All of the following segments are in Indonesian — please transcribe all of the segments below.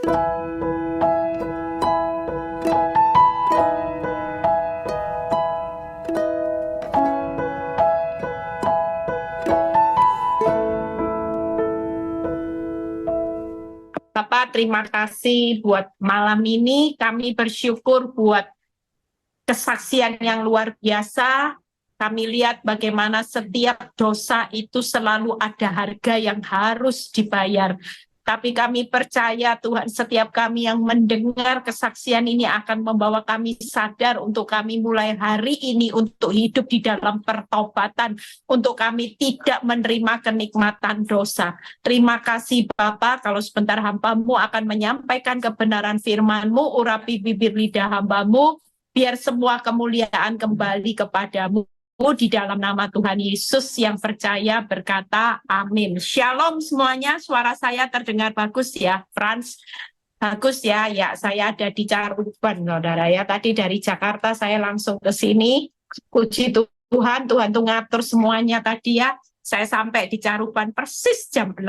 Bapak, terima kasih buat malam ini. Kami bersyukur buat kesaksian yang luar biasa. Kami lihat bagaimana setiap dosa itu selalu ada harga yang harus dibayar. Tapi kami percaya Tuhan, setiap kami yang mendengar kesaksian ini akan membawa kami sadar untuk kami mulai hari ini untuk hidup di dalam pertobatan, untuk kami tidak menerima kenikmatan dosa. Terima kasih Bapak, kalau sebentar hamba-Mu akan menyampaikan kebenaran firman-Mu, urapi bibir lidah hamba-Mu, biar semua kemuliaan kembali kepadamu. Di dalam nama Tuhan Yesus yang percaya berkata amin. Shalom semuanya, suara saya terdengar bagus ya, Frans? Bagus ya, ya saya ada di Caruban, saudara ya. Tadi dari Jakarta saya langsung ke sini. Puji Tuhan, Tuhan tuh ngatur semuanya tadi ya. Saya sampai di Caruban persis jam 6.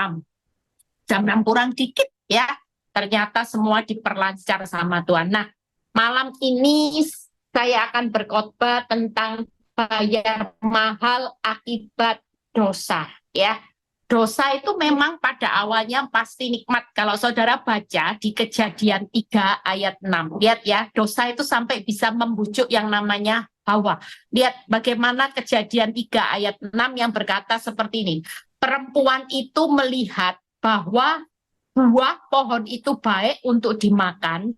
Jam 6 kurang dikit ya. Ternyata semua diperlancar sama Tuhan. Nah, malam ini saya akan berkhotbah tentang bayar mahal akibat dosa ya. Dosa itu memang pada awalnya pasti nikmat. Kalau saudara baca di Kejadian 3 ayat 6, lihat ya, dosa itu sampai bisa membujuk yang namanya Hawa. Lihat bagaimana Kejadian 3 ayat 6 yang berkata seperti ini. Perempuan itu melihat bahwa buah pohon itu baik untuk dimakan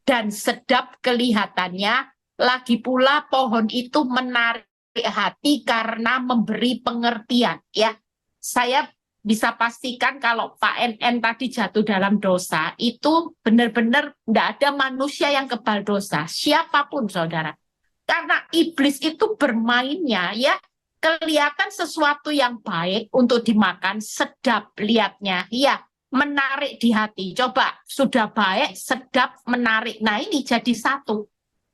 dan sedap kelihatannya. Lagi pula pohon itu menarik hati karena memberi pengertian ya. Saya bisa pastikan kalau Pak NN tadi jatuh dalam dosa, itu benar-benar tidak ada manusia yang kebal dosa, siapapun saudara. Karena iblis itu bermainnya ya, kelihatan sesuatu yang baik untuk dimakan, sedap lihatnya, ya menarik di hati. Coba sudah baik, sedap, menarik. Nah ini jadi satu.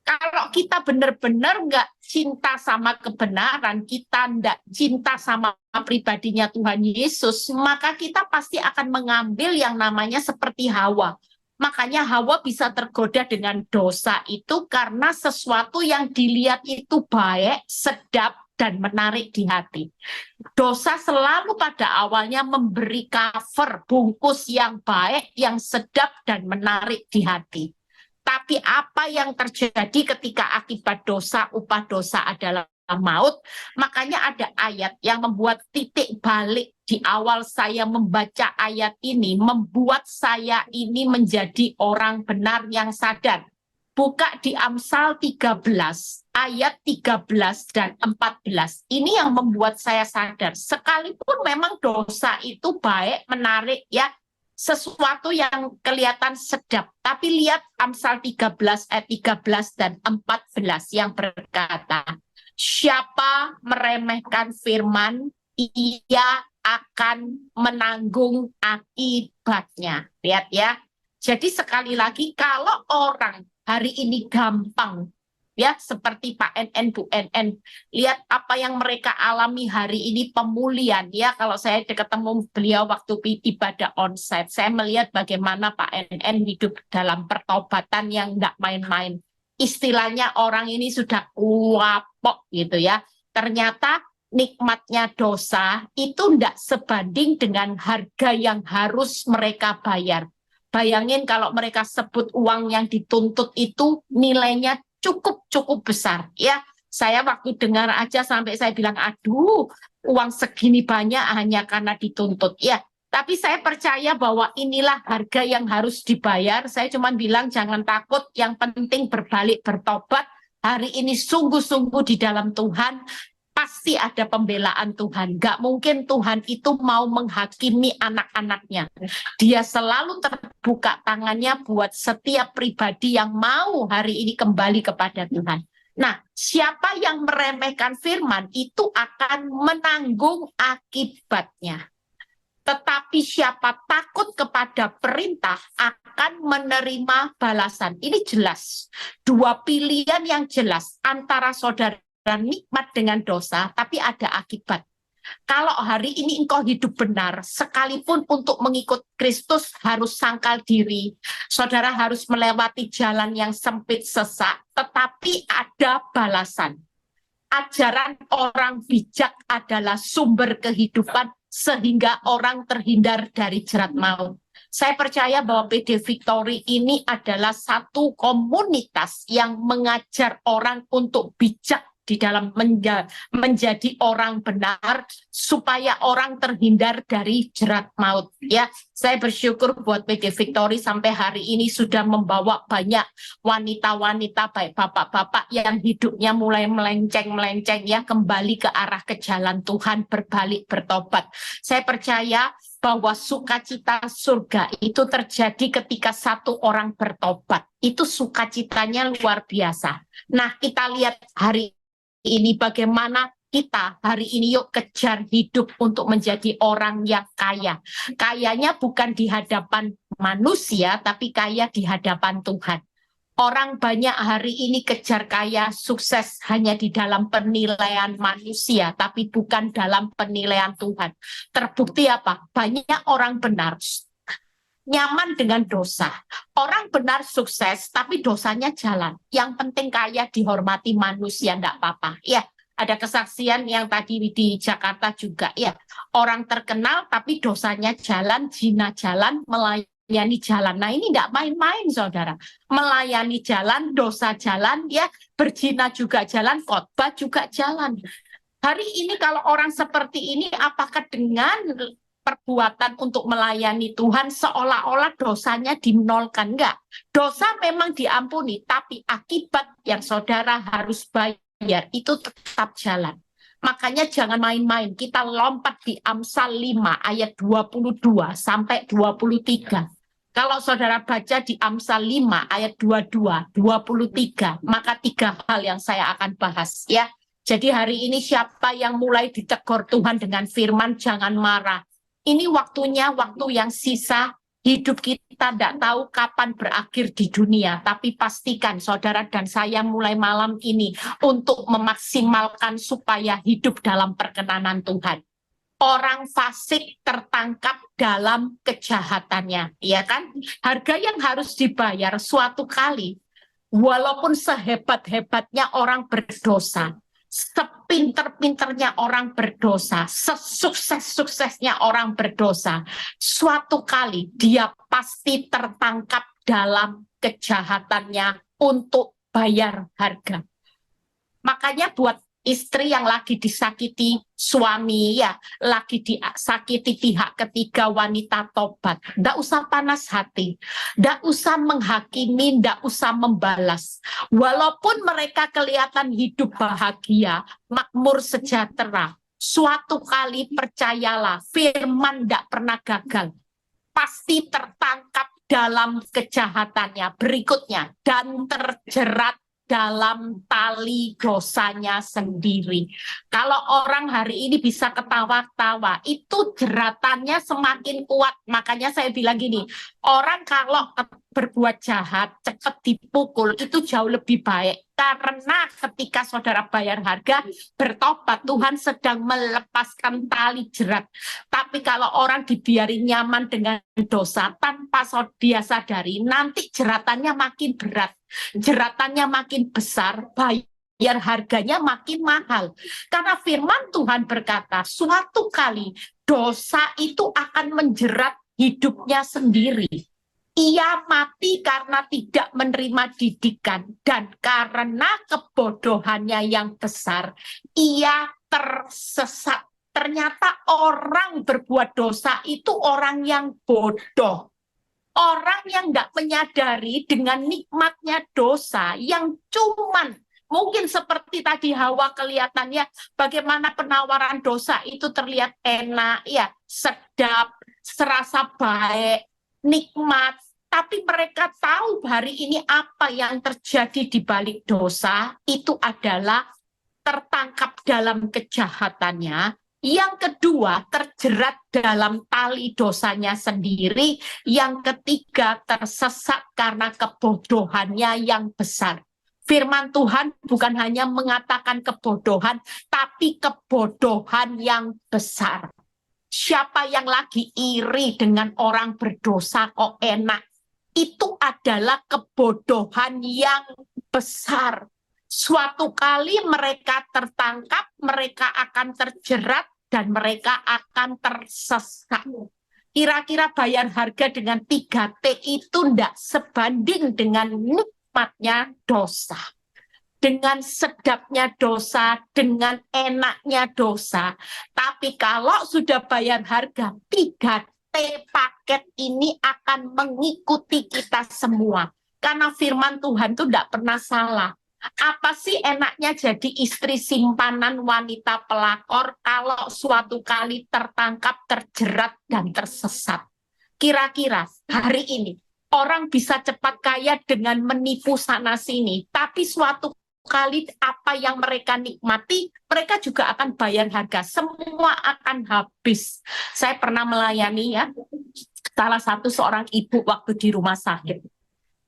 Kalau kita benar-benar nggak cinta sama kebenaran, kita nggak cinta sama pribadinya Tuhan Yesus, maka kita pasti akan mengambil yang namanya seperti Hawa. Makanya Hawa bisa tergoda dengan dosa itu karena sesuatu yang dilihat itu baik, sedap, dan menarik di hati. Dosa selalu pada awalnya memberi cover, bungkus yang baik, yang sedap, dan menarik di hati. Tapi apa yang terjadi ketika akibat dosa, upah dosa adalah maut. Makanya ada ayat yang membuat titik balik di awal saya membaca ayat ini, membuat saya ini menjadi orang benar yang sadar. Buka di Amsal 13, ayat 13 dan 14. Ini yang membuat saya sadar. Sekalipun memang dosa itu baik, menarik ya, sesuatu yang kelihatan sedap. Tapi lihat Amsal 13 ayat 13 dan 14 yang berkata, siapa meremehkan firman, ia akan menanggung akibatnya. Lihat ya. Jadi sekali lagi kalau orang hari ini gampang ya seperti Pak NN, Bu NN, lihat apa yang mereka alami hari ini, pemulihan ya. Kalau saya ketemu beliau waktu ibadah onsite, saya melihat bagaimana Pak NN hidup dalam pertobatan yang nggak main-main. Istilahnya orang ini sudah wapok gitu ya. Ternyata nikmatnya dosa itu nggak sebanding dengan harga yang harus mereka bayar. Bayangin kalau mereka sebut uang yang dituntut itu nilainya cukup besar ya. Saya waktu dengar aja sampai saya bilang aduh, uang segini banyak hanya karena dituntut ya. Tapi saya percaya bahwa inilah harga yang harus dibayar. Saya cuma bilang jangan takut, yang penting berbalik bertobat. Hari ini sungguh-sungguh di dalam Tuhan, pasti ada pembelaan Tuhan. Gak mungkin Tuhan itu mau menghakimi anak-anaknya. Dia selalu terbuka tangannya buat setiap pribadi yang mau hari ini kembali kepada Tuhan. Nah, siapa yang meremehkan firman itu akan menanggung akibatnya. Tetapi siapa takut kepada perintah akan menerima balasan. Ini jelas. Dua pilihan yang jelas antara saudara nikmat dengan dosa, tapi ada akibat. Kalau hari ini engkau hidup benar, sekalipun untuk mengikut Kristus harus sangkal diri, saudara harus melewati jalan yang sempit sesak, tetapi ada balasan. Ajaran orang bijak adalah sumber kehidupan sehingga orang terhindar dari jerat maut. Saya percaya bahwa PD Victory ini adalah satu komunitas yang mengajar orang untuk bijak di dalam menjadi orang benar supaya orang terhindar dari jerat maut. Ya, saya bersyukur buat PD Victory sampai hari ini sudah membawa banyak wanita-wanita baik bapak-bapak yang hidupnya mulai melenceng-melenceng ya, kembali ke arah ke jalan Tuhan, berbalik bertobat. Saya percaya bahwa sukacita surga itu terjadi ketika satu orang bertobat. Itu sukacitanya luar biasa. Nah, kita lihat hari ini bagaimana kita hari ini yuk kejar hidup untuk menjadi orang yang kaya. Kayanya bukan di hadapan manusia, tapi kaya di hadapan Tuhan. Orang banyak hari ini kejar kaya, sukses hanya di dalam penilaian manusia, tapi bukan dalam penilaian Tuhan. Terbukti apa? Banyak orang benar nyaman dengan dosa. Orang benar sukses, tapi dosanya jalan. Yang penting kaya dihormati manusia, enggak apa-apa. Ya, ada kesaksian yang tadi di Jakarta juga. Ya, orang terkenal, tapi dosanya jalan, zina jalan, melayani jalan. Nah, ini enggak main-main, saudara. Melayani jalan, dosa jalan, ya, berzina juga jalan, khotbah juga jalan. Hari ini kalau orang seperti ini, apakah dengan perbuatan untuk melayani Tuhan seolah-olah dosanya dinolkan? Enggak. Dosa memang diampuni, tapi akibat yang saudara harus bayar itu tetap jalan. Makanya jangan main-main. Kita lompat di Amsal 5 ayat 22 sampai 23. Kalau saudara baca di Amsal 5 ayat 22, 23, maka 3 hal yang saya akan bahas ya. Jadi hari ini siapa yang mulai ditegur Tuhan dengan firman jangan marah. Ini waktunya, waktu yang sisa, hidup kita tidak tahu kapan berakhir di dunia. Tapi pastikan saudara dan saya mulai malam ini untuk memaksimalkan supaya hidup dalam perkenanan Tuhan. Orang fasik tertangkap dalam kejahatannya, ya kan? Harga yang harus dibayar suatu kali, walaupun sehebat-hebatnya orang berdosa, sepinter-pinternya orang berdosa, sesukses-suksesnya orang berdosa, suatu kali dia pasti tertangkap dalam kejahatannya untuk bayar harga. Makanya buat istri yang lagi disakiti suami, ya, lagi disakiti pihak ketiga, wanita tobat. Nggak usah panas hati, nggak usah menghakimi, nggak usah membalas. Walaupun mereka kelihatan hidup bahagia, makmur sejahtera, suatu kali percayalah, firman nggak pernah gagal. Pasti tertangkap dalam kejahatannya berikutnya dan terjerat dalam tali dosanya sendiri. Kalau orang hari ini bisa ketawa-tawa, itu jeratannya semakin kuat. Makanya saya bilang gini, orang kalau berbuat jahat, cepat dipukul, itu jauh lebih baik. Karena ketika saudara bayar harga, bertobat, Tuhan sedang melepaskan tali jerat. Tapi kalau orang dibiarin nyaman dengan dosa, tanpa dia sadari, nanti jeratannya makin berat. Jeratannya makin besar, bayar harganya makin mahal. Karena firman Tuhan berkata, suatu kali dosa itu akan menjerat hidupnya sendiri. Ia mati karena tidak menerima didikan, dan karena kebodohannya yang besar, ia tersesat. Ternyata orang berbuat dosa itu orang yang bodoh. Orang yang nggak menyadari dengan nikmatnya dosa yang cuman mungkin seperti tadi Hawa kelihatannya bagaimana penawaran dosa itu terlihat enak, ya, sedap, serasa baik, nikmat. Tapi mereka tahu hari ini apa yang terjadi di balik dosa itu adalah tertangkap dalam kejahatannya. Yang kedua, terjerat dalam tali dosanya sendiri. Yang ketiga, tersesat karena kebodohannya yang besar. Firman Tuhan bukan hanya mengatakan kebodohan, tapi kebodohan yang besar. Siapa yang lagi iri dengan orang berdosa kok enak? Itu adalah kebodohan yang besar. Suatu kali mereka tertangkap, mereka akan terjerat, dan mereka akan tersesat. Kira-kira bayar harga dengan 3T itu tidak sebanding dengan nikmatnya dosa. Dengan sedapnya dosa, dengan enaknya dosa. Tapi kalau sudah bayar harga, 3T paket ini akan mengikuti kita semua. Karena firman Tuhan itu tidak pernah salah. Apa sih enaknya jadi istri simpanan wanita pelakor kalau suatu kali tertangkap, terjerat, dan tersesat? Kira-kira hari ini orang bisa cepat kaya dengan menipu sana-sini, tapi suatu kali apa yang mereka nikmati, mereka juga akan bayar harga. Semua akan habis. Saya pernah melayani ya, salah satu seorang ibu waktu di rumah sakit.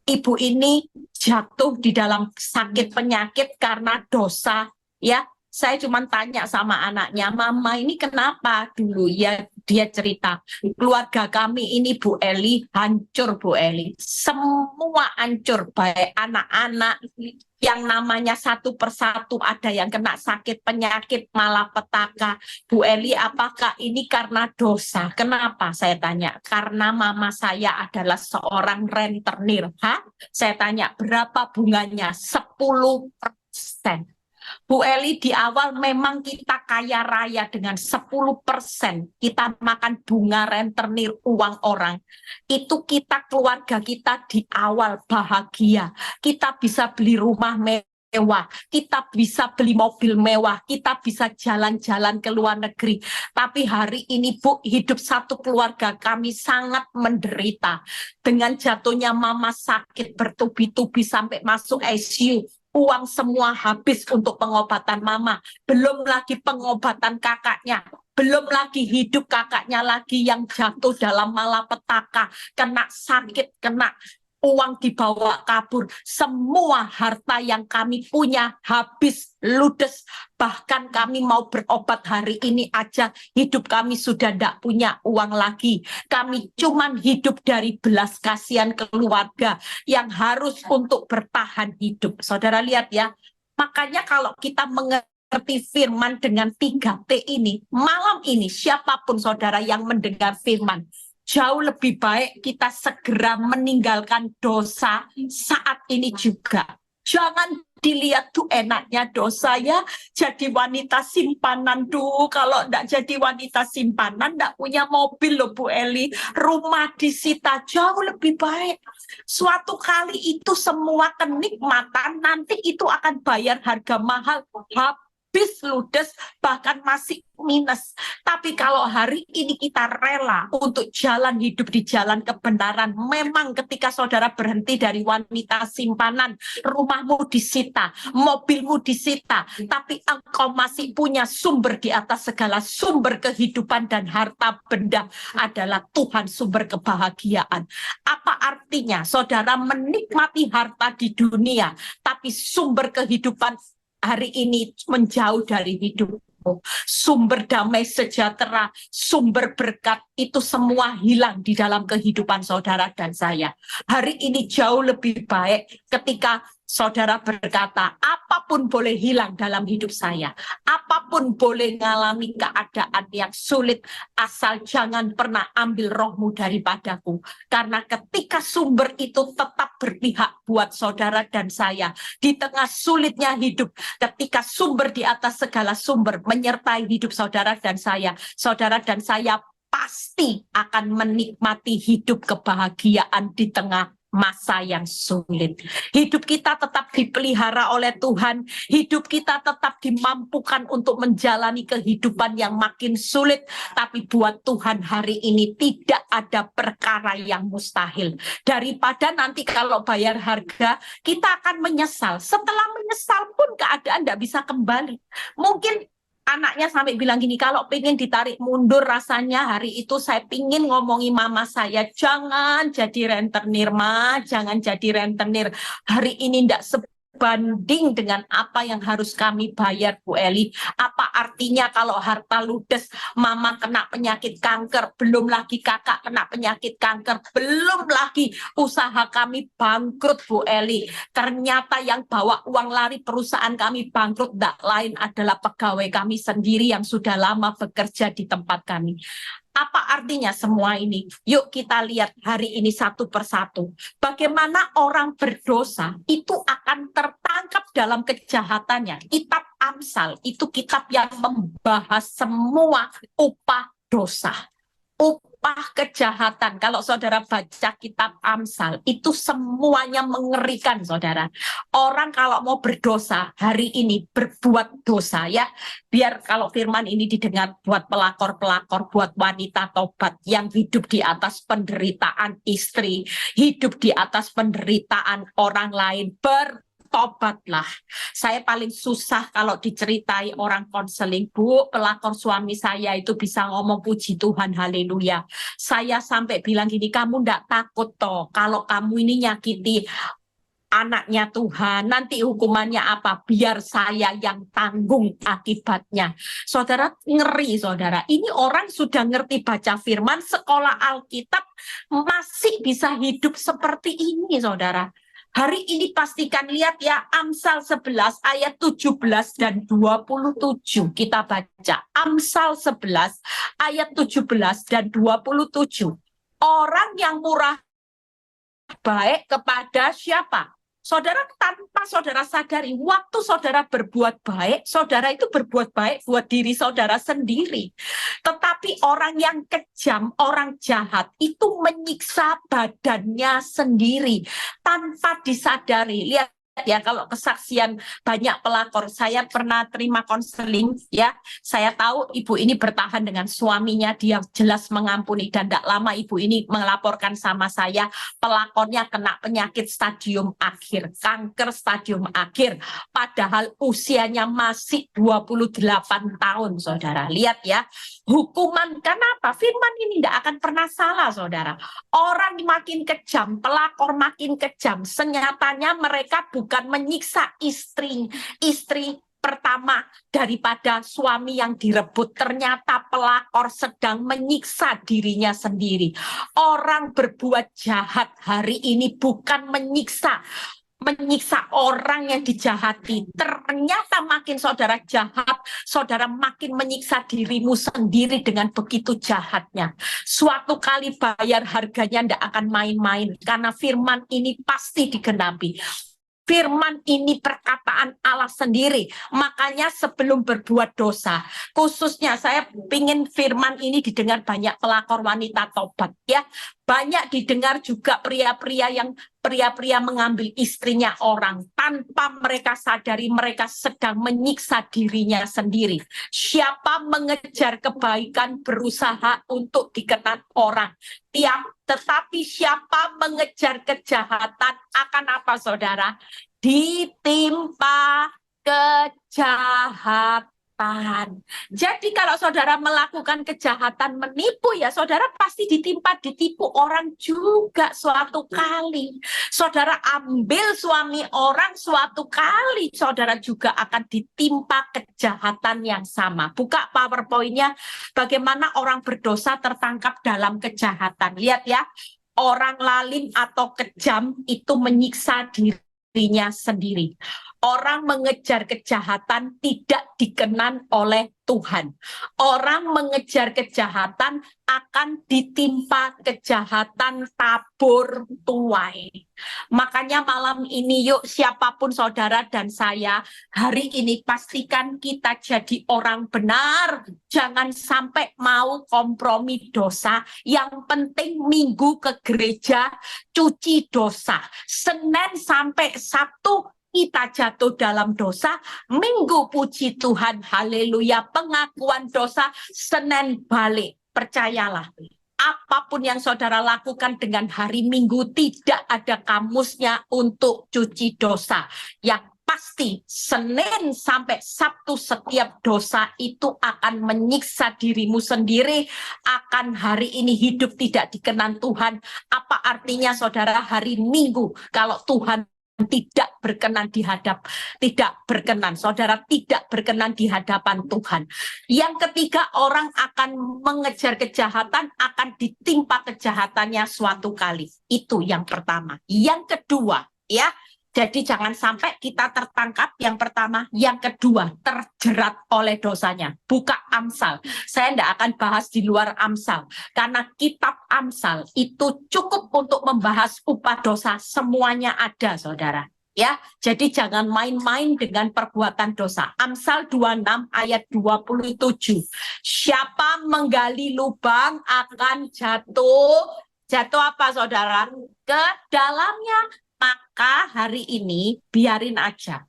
Ibu ini jatuh di dalam sakit penyakit karena dosa, ya. Saya cuma tanya sama anaknya, Mama ini kenapa dulu? Ya, dia cerita, keluarga kami ini Bu Eli, hancur Bu Eli. Semua hancur, baik anak-anak, yang namanya satu persatu ada yang kena sakit penyakit malapetaka. Bu Eli, apakah ini karena dosa? Kenapa? Saya tanya. Karena mama saya adalah seorang rentenir. Hah? Saya tanya, berapa bunganya? 10%. Bu Eli, di awal memang kita kaya raya dengan 10%. Kita makan bunga rentenir uang orang. Itu kita, keluarga kita di awal bahagia. Kita bisa beli rumah mewah, kita bisa beli mobil mewah, kita bisa jalan-jalan ke luar negeri. Tapi hari ini Bu, hidup satu keluarga kami sangat menderita. Dengan jatuhnya mama sakit bertubi-tubi sampai masuk ICU. Uang semua habis untuk pengobatan mama. Belum lagi pengobatan kakaknya. Belum lagi hidup kakaknya lagi yang jatuh dalam malapetaka. Kena sakit, kena uang dibawa kabur. Semua harta yang kami punya habis, ludes. Bahkan kami mau berobat hari ini aja, hidup kami sudah tidak punya uang lagi. Kami cuman hidup dari belas kasihan keluarga yang harus untuk bertahan hidup. Saudara lihat ya, makanya kalau kita mengerti firman dengan 3T ini, malam ini siapapun saudara yang mendengar firman, jauh lebih baik kita segera meninggalkan dosa saat ini juga. Jangan dilihat tuh enaknya dosa ya, jadi wanita simpanan tuh. Kalau enggak jadi wanita simpanan, enggak punya mobil loh Bu Eli, rumah disita, jauh lebih baik. Suatu kali itu semua kenikmatan, nanti itu akan bayar harga mahal, habis ludes, bahkan masih minus. Tapi kalau hari ini kita rela untuk jalan hidup di jalan kebenaran, memang ketika saudara berhenti dari wanita simpanan, rumahmu disita, mobilmu disita, tapi engkau masih punya sumber di atas segala sumber kehidupan dan harta benda adalah Tuhan sumber kebahagiaan. Apa artinya saudara menikmati harta di dunia, tapi sumber kehidupan hari ini menjauh dari hidupmu? Sumber damai sejahtera, sumber berkat, itu semua hilang di dalam kehidupan saudara dan saya. Hari ini jauh lebih baik ketika saudara berkata, apapun boleh hilang dalam hidup saya, apapun boleh mengalami keadaan yang sulit, asal jangan pernah ambil rohmu daripadaku. Karena ketika sumber itu tetap berpihak buat saudara dan saya, di tengah sulitnya hidup, ketika sumber di atas segala sumber menyertai hidup saudara dan saya pasti akan menikmati hidup kebahagiaan di tengah masa yang sulit. Hidup kita tetap dipelihara oleh Tuhan, hidup kita tetap dimampukan untuk menjalani kehidupan yang makin sulit, tapi buat Tuhan hari ini tidak ada perkara yang mustahil. Daripada nanti kalau bayar harga, kita akan menyesal. Setelah menyesal pun keadaan tidak bisa kembali. Mungkin anaknya sampai bilang gini, kalau pengen ditarik mundur rasanya hari itu saya pingin ngomongi mama saya, jangan jadi rentenir Ma, jangan jadi rentenir. Hari ini ndak sebanding dengan apa yang harus kami bayar, Bu Eli. Apa artinya kalau harta ludes, mama kena penyakit kanker, belum lagi kakak kena penyakit kanker, belum lagi usaha kami bangkrut, Bu Eli. Ternyata yang bawa uang lari perusahaan kami bangkrut tidak lain adalah pegawai kami sendiri yang sudah lama bekerja di tempat kami. Apa artinya semua ini? Yuk kita lihat hari ini satu persatu. Bagaimana orang berdosa itu akan tertangkap dalam kejahatannya. Kitab Amsal itu kitab yang membahas semua upah dosa. Upah kejahatan. Kalau saudara baca kitab Amsal, itu semuanya mengerikan, saudara. Orang kalau mau berdosa, hari ini berbuat dosa, ya. Biar kalau firman ini didengar buat pelakor-pelakor, buat wanita tobat yang hidup di atas penderitaan istri, hidup di atas penderitaan orang lain, tobatlah. Saya paling susah kalau diceritai orang konseling, Bu, pelakor suami saya itu bisa ngomong puji Tuhan, haleluya. Saya sampai bilang gini, kamu ndak takut toh kalau kamu ini nyakiti anaknya Tuhan, nanti hukumannya apa? Biar saya yang tanggung akibatnya. Saudara, ngeri saudara. Ini orang sudah ngerti baca firman, sekolah Alkitab, masih bisa hidup seperti ini, saudara. Hari ini pastikan lihat ya, Amsal 11 ayat 17 dan 27 kita baca. Amsal 11 ayat 17 dan 27. Orang yang murah baik kepada siapa? Saudara, tanpa saudara sadari, waktu saudara berbuat baik, saudara itu berbuat baik buat diri saudara sendiri. Tetapi orang yang kejam, orang jahat, itu menyiksa badannya sendiri tanpa disadari. Lihat ya, kalau kesaksian banyak pelakor, saya pernah terima konseling, ya, saya tahu ibu ini bertahan dengan suaminya, dia jelas mengampuni, dan tidak lama ibu ini melaporkan sama saya, pelakornya kena penyakit stadium akhir, kanker stadium akhir, padahal usianya masih 28 tahun, saudara. Lihat ya, hukuman, kenapa? Firman ini tidak akan pernah salah, saudara. Orang makin kejam, pelakor makin kejam, senyatanya mereka bukan menyiksa istri pertama daripada suami yang direbut. Ternyata pelakor sedang menyiksa dirinya sendiri. Orang berbuat jahat hari ini bukan menyiksa orang yang dijahati. Ternyata makin saudara jahat, saudara makin menyiksa dirimu sendiri dengan begitu jahatnya. Suatu kali bayar harganya tidak akan main-main, karena firman ini pasti digenapi. Firman ini perkataan Allah sendiri. Makanya sebelum berbuat dosa, khususnya saya ingin firman ini didengar banyak pelakor wanita tobat, ya. Banyak didengar juga pria-pria mengambil istrinya orang tanpa mereka sadari mereka sedang menyiksa dirinya sendiri. Siapa mengejar kebaikan berusaha untuk dikenal orang. Tetapi siapa mengejar kejahatan akan apa, saudara? Ditimpa kejahatan. Jadi kalau saudara melakukan kejahatan, menipu, ya saudara pasti ditipu orang juga suatu kali. Saudara ambil suami orang, suatu kali saudara juga akan ditimpa kejahatan yang sama. Buka PowerPoint-nya, bagaimana orang berdosa tertangkap dalam kejahatan. Lihat ya, orang lalim atau kejam itu menyiksa dirinya sendiri. Orang mengejar kejahatan tidak dikenan oleh Tuhan. Orang mengejar kejahatan akan ditimpa kejahatan tabur tuai. Makanya malam ini yuk, siapapun saudara dan saya, hari ini pastikan kita jadi orang benar. Jangan sampai mau kompromi dosa. Yang penting minggu ke gereja, cuci dosa. Senin sampai Sabtu kita jatuh dalam dosa, Minggu puji Tuhan, haleluya, pengakuan dosa, Senin balik. Percayalah, apapun yang saudara lakukan dengan hari Minggu, tidak ada kamusnya untuk cuci dosa. Yang pasti Senin sampai Sabtu setiap dosa itu akan menyiksa dirimu sendiri, akan hari ini hidup tidak dikenan Tuhan. Apa artinya saudara hari Minggu kalau Tuhan tidak berkenan saudara tidak berkenan di hadapan Tuhan. Yang ketiga, orang akan mengejar kejahatan, akan ditimpa kejahatannya suatu kali. Itu yang pertama. Yang kedua, ya, jadi jangan sampai kita tertangkap, yang pertama. Yang kedua, terjerat oleh dosanya. Buka Amsal. Saya tidak akan bahas di luar Amsal. Karena kitab Amsal itu cukup untuk membahas upah dosa. Semuanya ada, saudara. Ya, jadi jangan main-main dengan perbuatan dosa. Amsal 26 ayat 27. Siapa menggali lubang akan jatuh. Jatuh apa, saudara? Ke dalamnya. Maka hari ini biarin aja.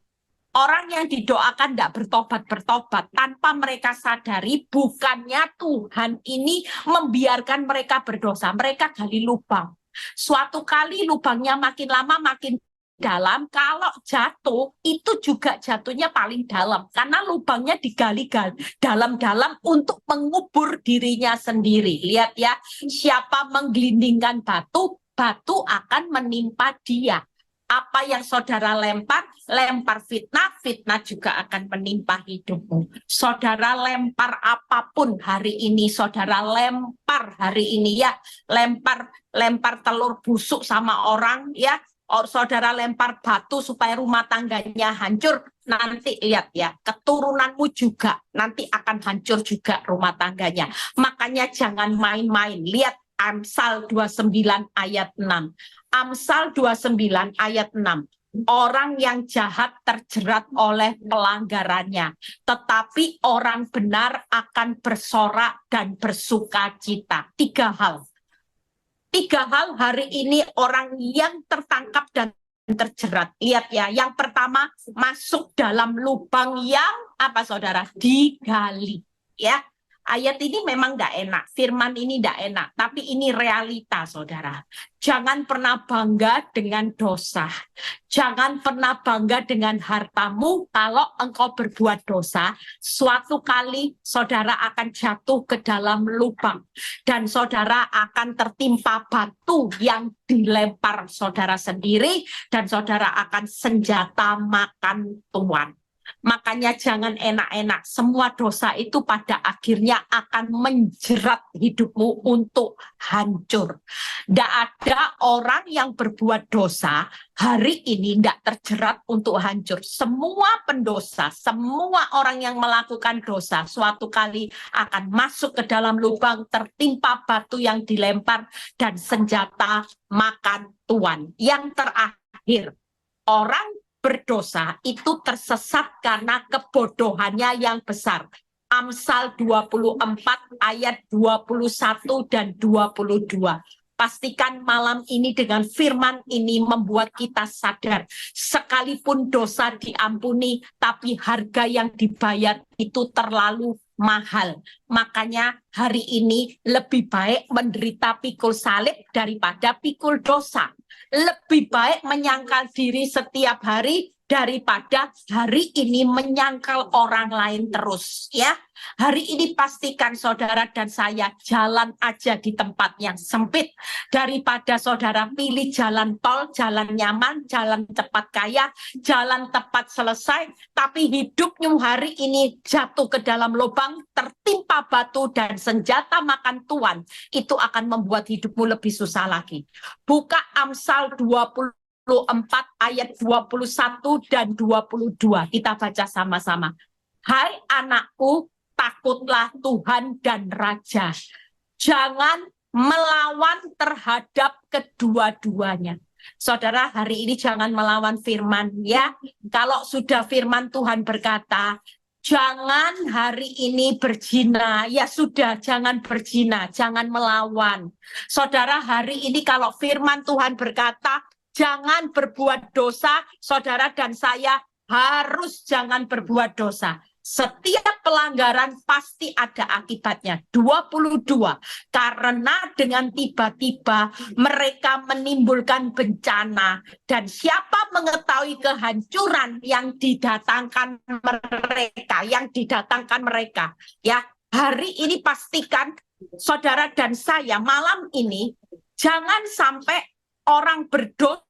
Orang yang didoakan tidak bertobat-bertobat tanpa mereka sadari, bukannya Tuhan ini membiarkan mereka berdosa. Mereka gali lubang. Suatu kali lubangnya makin lama makin dalam, kalau jatuh itu juga jatuhnya paling dalam karena lubangnya digali-gali dalam-dalam untuk mengubur dirinya sendiri. Lihat ya, siapa menggelindingkan batu, batu akan menimpa dia. Apa yang saudara lempar fitnah, fitnah juga akan menimpa hidupmu. Saudara lempar apapun hari ini, saudara lempar hari ini ya, lempar telur busuk sama orang ya, saudara lempar batu supaya rumah tangganya hancur, nanti lihat ya, keturunanmu juga nanti akan hancur juga rumah tangganya. Makanya jangan main-main. Lihat Amsal 29 ayat 6. Amsal 29 ayat 6. Orang yang jahat terjerat oleh pelanggarannya, tetapi orang benar akan bersorak dan bersuka cita. Tiga hal hari ini orang yang tertangkap dan terjerat. Lihat ya, yang pertama masuk dalam lubang yang apa, saudara? Digali. Ya, ayat ini memang tidak enak, firman ini tidak enak, tapi ini realita, saudara. Jangan pernah bangga dengan dosa. Jangan pernah bangga dengan hartamu. Kalau engkau berbuat dosa, suatu kali saudara akan jatuh ke dalam lubang. Dan saudara akan tertimpa batu yang dilempar saudara sendiri. Dan saudara akan senjata makan tuan. Makanya jangan enak-enak. Semua dosa itu pada akhirnya akan menjerat hidupmu untuk hancur. Tidak ada orang yang berbuat dosa hari ini tidak terjerat untuk hancur. Semua pendosa, semua orang yang melakukan dosa suatu kali akan masuk ke dalam lubang, tertimpa batu yang dilempar, dan senjata makan tuan. Yang terakhir, orang berdosa itu tersesat karena kebodohannya yang besar. Amsal 24 ayat 21 dan 22. Pastikan malam ini dengan firman ini membuat kita sadar. Sekalipun dosa diampuni, tapi harga yang dibayar itu terlalu mahal. Makanya hari ini lebih baik menderita pikul salib daripada pikul dosa. Lebih baik menyangkal diri setiap hari daripada hari ini menyangkal orang lain terus, ya. Hari ini pastikan saudara dan saya jalan aja di tempat yang sempit daripada saudara pilih jalan tol, jalan nyaman, jalan cepat kaya, jalan tepat selesai, tapi hidupnya hari ini jatuh ke dalam lubang, tertimpa batu dan senjata makan tuan. Itu akan membuat hidupmu lebih susah lagi. Buka Amsal 24 ayat 21 dan 22. Kita baca sama-sama. Hai anakku, takutlah Tuhan dan Raja. Jangan melawan terhadap kedua-duanya. Saudara, hari ini jangan melawan firman ya. Kalau sudah firman Tuhan berkata, jangan hari ini berzina, ya sudah jangan berzina, jangan melawan. Saudara, hari ini kalau firman Tuhan berkata, jangan berbuat dosa, saudara dan saya harus jangan berbuat dosa. Setiap pelanggaran pasti ada akibatnya. 22. Karena dengan tiba-tiba mereka menimbulkan bencana. Dan siapa mengetahui kehancuran yang didatangkan mereka. Ya, hari ini pastikan saudara dan saya malam ini jangan sampai orang berdosa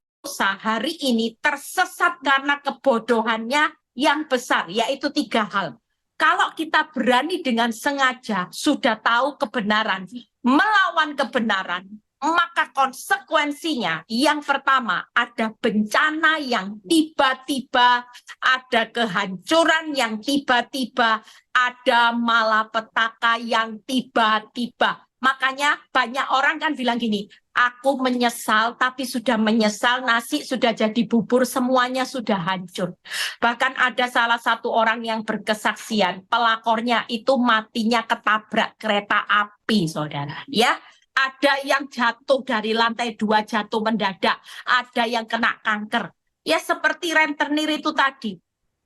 hari ini tersesat karena kebodohannya yang besar, yaitu 3 hal. Kalau kita berani dengan sengaja sudah tahu kebenaran, melawan kebenaran, maka konsekuensinya yang pertama ada bencana yang tiba-tiba, ada kehancuran yang tiba-tiba, ada malapetaka yang tiba-tiba. Makanya banyak orang kan bilang gini, aku menyesal, tapi sudah menyesal, nasi sudah jadi bubur, semuanya sudah hancur. Bahkan ada salah satu orang yang berkesaksian, pelakornya itu matinya ketabrak kereta api, saudara. Ya, ada yang jatuh dari lantai 2, jatuh mendadak, ada yang kena kanker. Ya seperti rentenir itu tadi.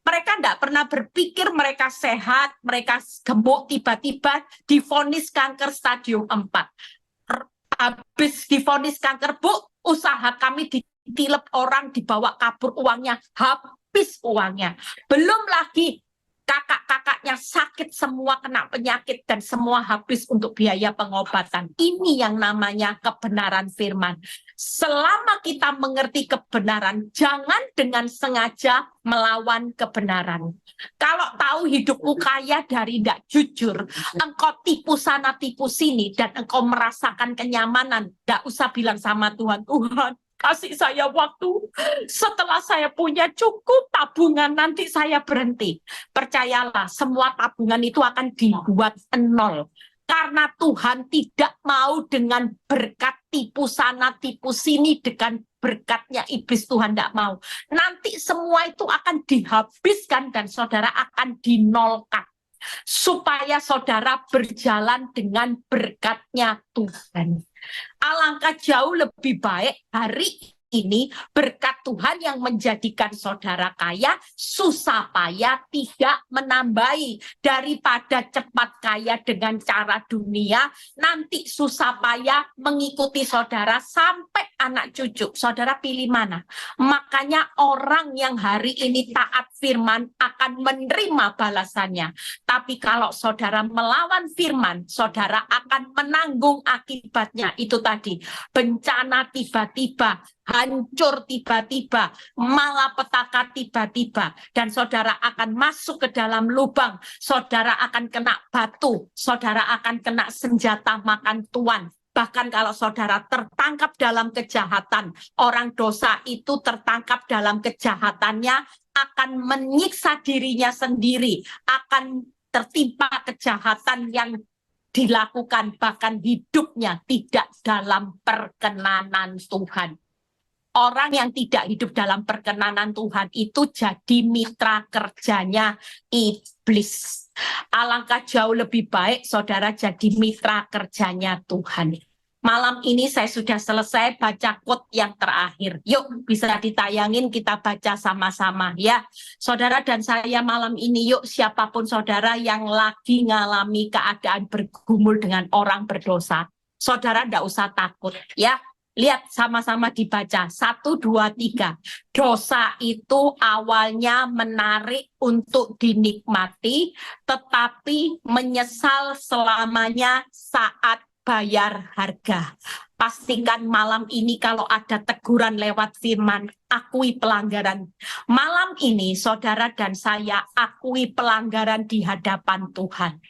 Mereka tidak pernah berpikir mereka sehat, mereka gemuk, tiba-tiba divonis kanker stadium 4. Habis divonis kanker, Bu, usaha kami ditilep orang, dibawa kabur uangnya, habis uangnya. Belum lagi kakak-kakaknya sakit semua, kena penyakit, dan semua habis untuk biaya pengobatan. Ini yang namanya kebenaran firman. Selama kita mengerti kebenaran, jangan dengan sengaja melawan kebenaran. Kalau tahu hidupmu kaya dari tidak jujur, engkau tipu sana tipu sini, dan engkau merasakan kenyamanan, tidak usah bilang sama Tuhan, Tuhan, kasih saya waktu, setelah saya punya cukup tabungan, nanti saya berhenti. Percayalah, semua tabungan itu akan dibuat nol. Karena Tuhan tidak mau dengan berkat tipu sana, tipu sini, dengan berkatnya iblis. Tuhan tidak mau. Nanti semua itu akan dihabiskan dan saudara akan dinolkan. Supaya saudara berjalan dengan berkatnya Tuhan. Alangkah jauh lebih baik hari ini berkat Tuhan yang menjadikan saudara kaya, susah payah tidak menambahi, daripada cepat kaya dengan cara dunia, nanti susah payah mengikuti saudara sampai anak cucu. Saudara pilih mana? Makanya orang yang hari ini taat firman akan menerima balasannya. Tapi kalau saudara melawan firman, saudara akan menanggung akibatnya. Itu tadi, bencana tiba-tiba, hancur tiba-tiba, malapetaka tiba-tiba, dan saudara akan masuk ke dalam lubang, saudara akan kena batu, saudara akan kena senjata makan tuan. Bahkan kalau saudara tertangkap dalam kejahatan, orang dosa itu tertangkap dalam kejahatannya, akan menyiksa dirinya sendiri, akan tertimpa kejahatan yang dilakukan, bahkan hidupnya tidak dalam perkenanan Tuhan. Orang yang tidak hidup dalam perkenanan Tuhan itu jadi mitra kerjanya iblis. Alangkah jauh lebih baik saudara jadi mitra kerjanya Tuhan. Malam ini saya sudah selesai baca quote yang terakhir. Yuk bisa ditayangin, kita baca sama-sama ya. Saudara dan saya malam ini, yuk siapapun saudara yang lagi ngalami keadaan bergumul dengan orang berdosa, saudara tidak usah takut ya. Lihat sama-sama dibaca. 1, 2, 3. Dosa itu awalnya menarik untuk dinikmati, tetapi menyesal selamanya saat bayar harga. Pastikan malam ini kalau ada teguran lewat firman, akui pelanggaran. Malam ini saudara dan saya akui pelanggaran di hadapan Tuhan.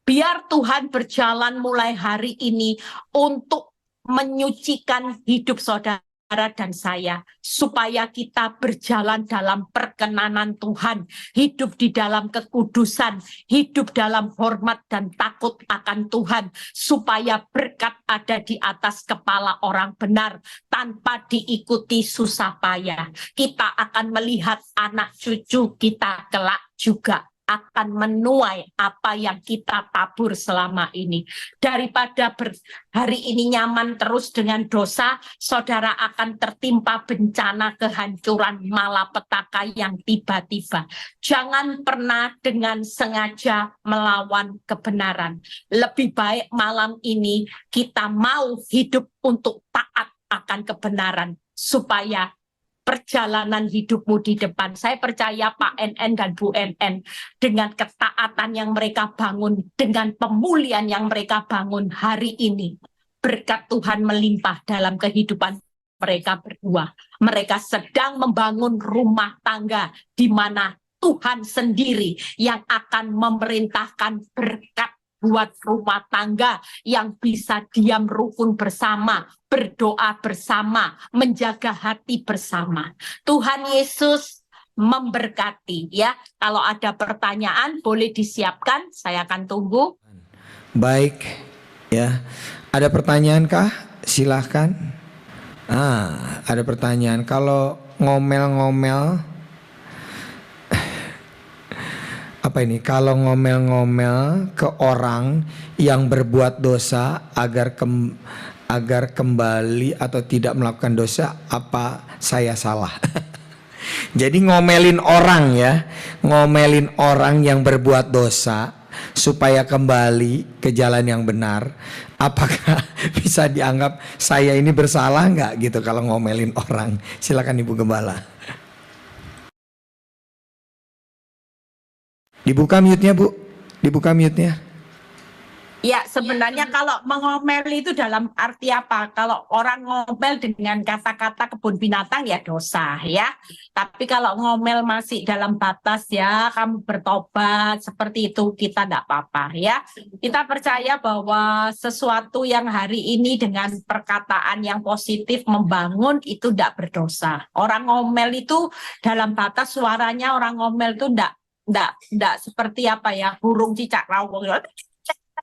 Biar Tuhan berjalan mulai hari ini untuk menyucikan hidup saudara dan saya, supaya kita berjalan dalam perkenanan Tuhan, hidup di dalam kekudusan, hidup dalam hormat dan takut akan Tuhan, supaya berkat ada di atas kepala orang benar tanpa diikuti susah payah. Kita akan melihat anak cucu kita kelak juga akan menuai apa yang kita tabur selama ini. Daripada hari ini nyaman terus dengan dosa, saudara akan tertimpa bencana kehancuran malapetaka yang tiba-tiba. Jangan pernah dengan sengaja melawan kebenaran. Lebih baik malam ini kita mau hidup untuk taat akan kebenaran, supaya perjalanan hidupmu di depan. Saya percaya Pak NN dan Bu NN dengan ketaatan yang mereka bangun, dengan pemulihan yang mereka bangun hari ini, berkat Tuhan melimpah dalam kehidupan mereka berdua. Mereka sedang membangun rumah tangga di mana Tuhan sendiri yang akan memerintahkan berkat buat rumah tangga yang bisa diam rukun bersama, berdoa bersama, menjaga hati bersama. Tuhan Yesus memberkati ya. Kalau ada pertanyaan boleh disiapkan, saya akan tunggu. Baik ya. Ada pertanyaan kah? Silahkan. Ada pertanyaan. Kalau ngomel-ngomel apa ini? Kalau ngomel-ngomel ke orang yang berbuat dosa agar kembali atau tidak melakukan dosa, apa saya salah? Jadi ngomelin orang ya, ngomelin orang yang berbuat dosa supaya kembali ke jalan yang benar, apakah bisa dianggap saya ini bersalah nggak gitu kalau ngomelin orang? Silakan Ibu Gembala. Dibuka mute-nya Bu, dibuka mute-nya. Ya, sebenarnya kalau mengomel itu dalam arti apa? Kalau orang ngomel dengan kata-kata kebun binatang ya dosa ya. Tapi kalau ngomel masih dalam batas ya, kamu bertobat seperti itu kita tidak apa-apa ya. Kita percaya bahwa sesuatu yang hari ini dengan perkataan yang positif membangun itu tidak berdosa. Orang ngomel itu dalam batas suaranya, orang ngomel itu tidak seperti apa ya, burung cicak rawung.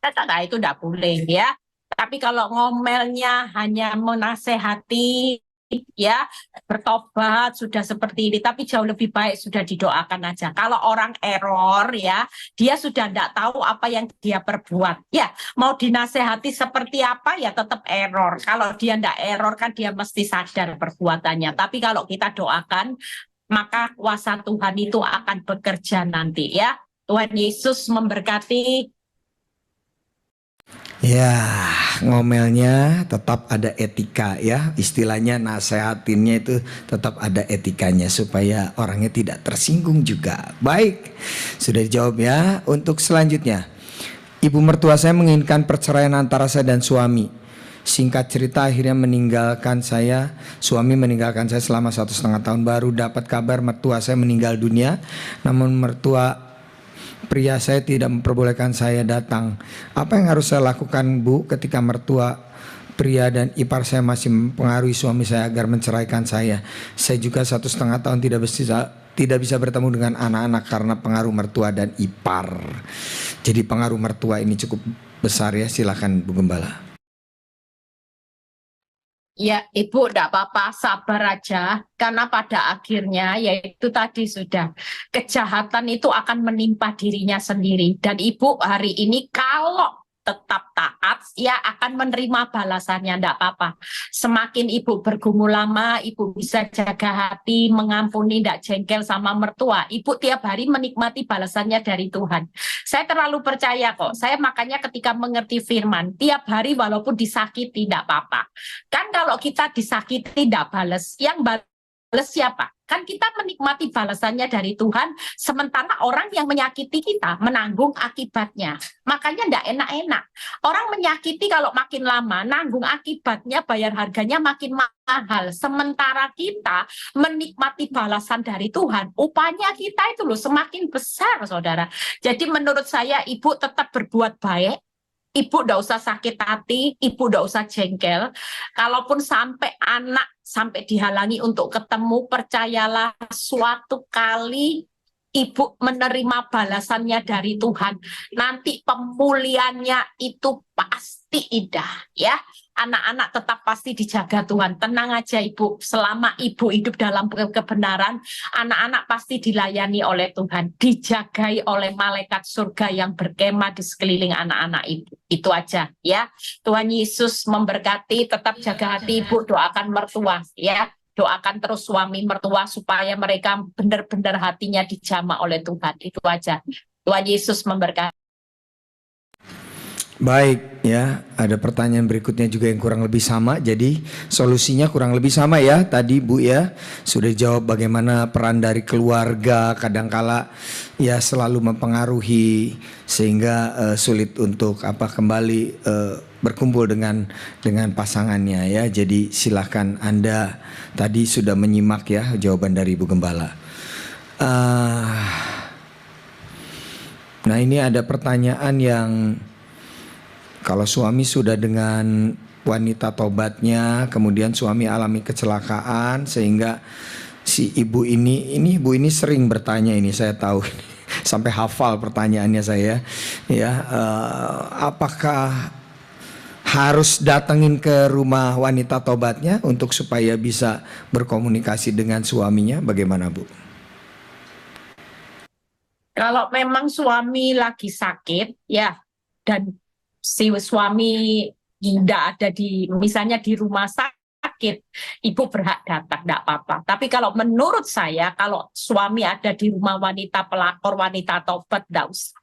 Nah, itu tidak boleh ya. Tapi kalau ngomelnya hanya menasehati ya, bertobat sudah seperti ini, tapi jauh lebih baik sudah didoakan aja. Kalau orang error ya, dia sudah tidak tahu apa yang dia perbuat. Ya, mau dinasehati seperti apa ya tetap error. Kalau dia tidak error kan dia mesti sadar perbuatannya. Tapi kalau kita doakan, maka kuasa Tuhan itu akan bekerja nanti ya. Tuhan Yesus memberkati. Ya, ngomelnya tetap ada etika ya. Istilahnya nasehatinnya itu tetap ada etikanya supaya orangnya tidak tersinggung juga. Baik, sudah dijawab ya. Untuk selanjutnya, ibu mertua saya menginginkan perceraian antara saya dan suami. Singkat cerita akhirnya meninggalkan saya. Suami meninggalkan saya selama 1,5 tahun. Baru dapat kabar mertua saya meninggal dunia. Namun mertua pria saya tidak memperbolehkan saya datang. Apa yang harus saya lakukan Bu ketika mertua pria dan ipar saya masih mempengaruhi suami saya agar menceraikan saya? Saya juga 1,5 tahun tidak bisa bertemu dengan anak-anak karena pengaruh mertua dan ipar. Jadi pengaruh mertua ini cukup besar ya. Silakan Bu Gembala. Ya, Ibu tidak apa-apa, sabar aja. Karena pada akhirnya, yaitu tadi sudah, kejahatan itu akan menimpa dirinya sendiri. Dan Ibu hari ini kalau tetap taat, ya akan menerima balasannya, tidak apa-apa. Semakin Ibu bergumul lama, Ibu bisa jaga hati, mengampuni, tidak jengkel sama mertua. Ibu tiap hari menikmati balasannya dari Tuhan. Saya terlalu percaya kok. Saya makanya ketika mengerti firman, tiap hari walaupun disakiti, tidak apa-apa. Kan kalau kita disakiti, tidak balas. Yang balas siapa? Kan kita menikmati balasannya dari Tuhan, sementara orang yang menyakiti kita menanggung akibatnya. Makanya tidak enak-enak. Orang menyakiti kalau makin lama, nanggung akibatnya, bayar harganya makin mahal. Sementara kita menikmati balasan dari Tuhan, upahnya kita itu loh semakin besar, saudara. Jadi menurut saya, Ibu tetap berbuat baik. Ibu tidak usah sakit hati, Ibu tidak usah jengkel. Kalaupun sampai anak sampai dihalangi untuk ketemu, percayalah suatu kali Ibu menerima balasannya dari Tuhan. Nanti pemulihannya itu pasti indah ya. Anak-anak tetap pasti dijaga Tuhan. Tenang aja Ibu, selama Ibu hidup dalam kebenaran, anak-anak pasti dilayani oleh Tuhan, dijagai oleh malaikat surga yang berkemah di sekeliling anak-anak Ibu. Itu aja ya. Tuhan Yesus memberkati, tetap jaga hati Ibu, doakan mertua ya. Doakan terus suami mertua supaya mereka benar-benar hatinya dijamah oleh Tuhan. Itu aja. Tuhan Yesus memberkati. Baik ya, ada pertanyaan berikutnya juga yang kurang lebih sama. Jadi solusinya kurang lebih sama ya. Tadi Bu ya sudah jawab bagaimana peran dari keluarga kadangkala ya selalu mempengaruhi sehingga sulit untuk kembali berkumpul dengan pasangannya ya. Jadi silahkan Anda tadi sudah menyimak ya jawaban dari Ibu Gembala. Nah ini ada pertanyaan yang kalau suami sudah dengan wanita tobatnya, kemudian suami alami kecelakaan sehingga si ibu ini ibu ini sering bertanya ini, saya tahu sampai hafal pertanyaannya saya ya, apakah harus datengin ke rumah wanita tobatnya untuk supaya bisa berkomunikasi dengan suaminya, bagaimana Bu? Kalau memang suami lagi sakit ya, dan si suami tidak ada misalnya di rumah sakit, ibu berhak datang, tidak apa-apa. Tapi kalau menurut saya, kalau suami ada di rumah wanita pelakor, wanita tobat, tidak usah.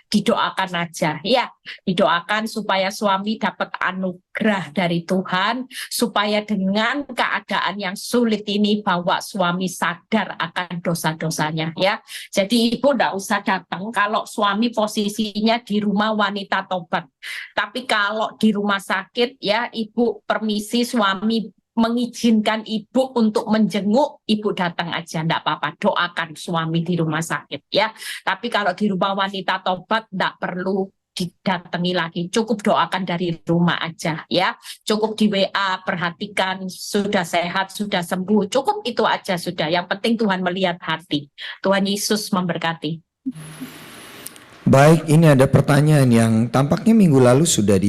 Didoakan aja ya, didoakan supaya suami dapat anugerah dari Tuhan, supaya dengan keadaan yang sulit ini bahwa suami sadar akan dosa-dosanya ya. Jadi ibu tidak usah datang kalau suami posisinya di rumah wanita tobat. Tapi kalau di rumah sakit ya, ibu permisi suami mengizinkan ibu untuk menjenguk, ibu datang aja, enggak apa-apa, doakan suami di rumah sakit ya. Tapi kalau di rumah wanita tobat enggak perlu didatangi lagi, cukup doakan dari rumah aja ya. Cukup di WA, perhatikan sudah sehat, sudah sembuh, cukup itu aja sudah. Yang penting Tuhan melihat hati. Tuhan Yesus memberkati. Baik, ini ada pertanyaan yang tampaknya minggu lalu sudah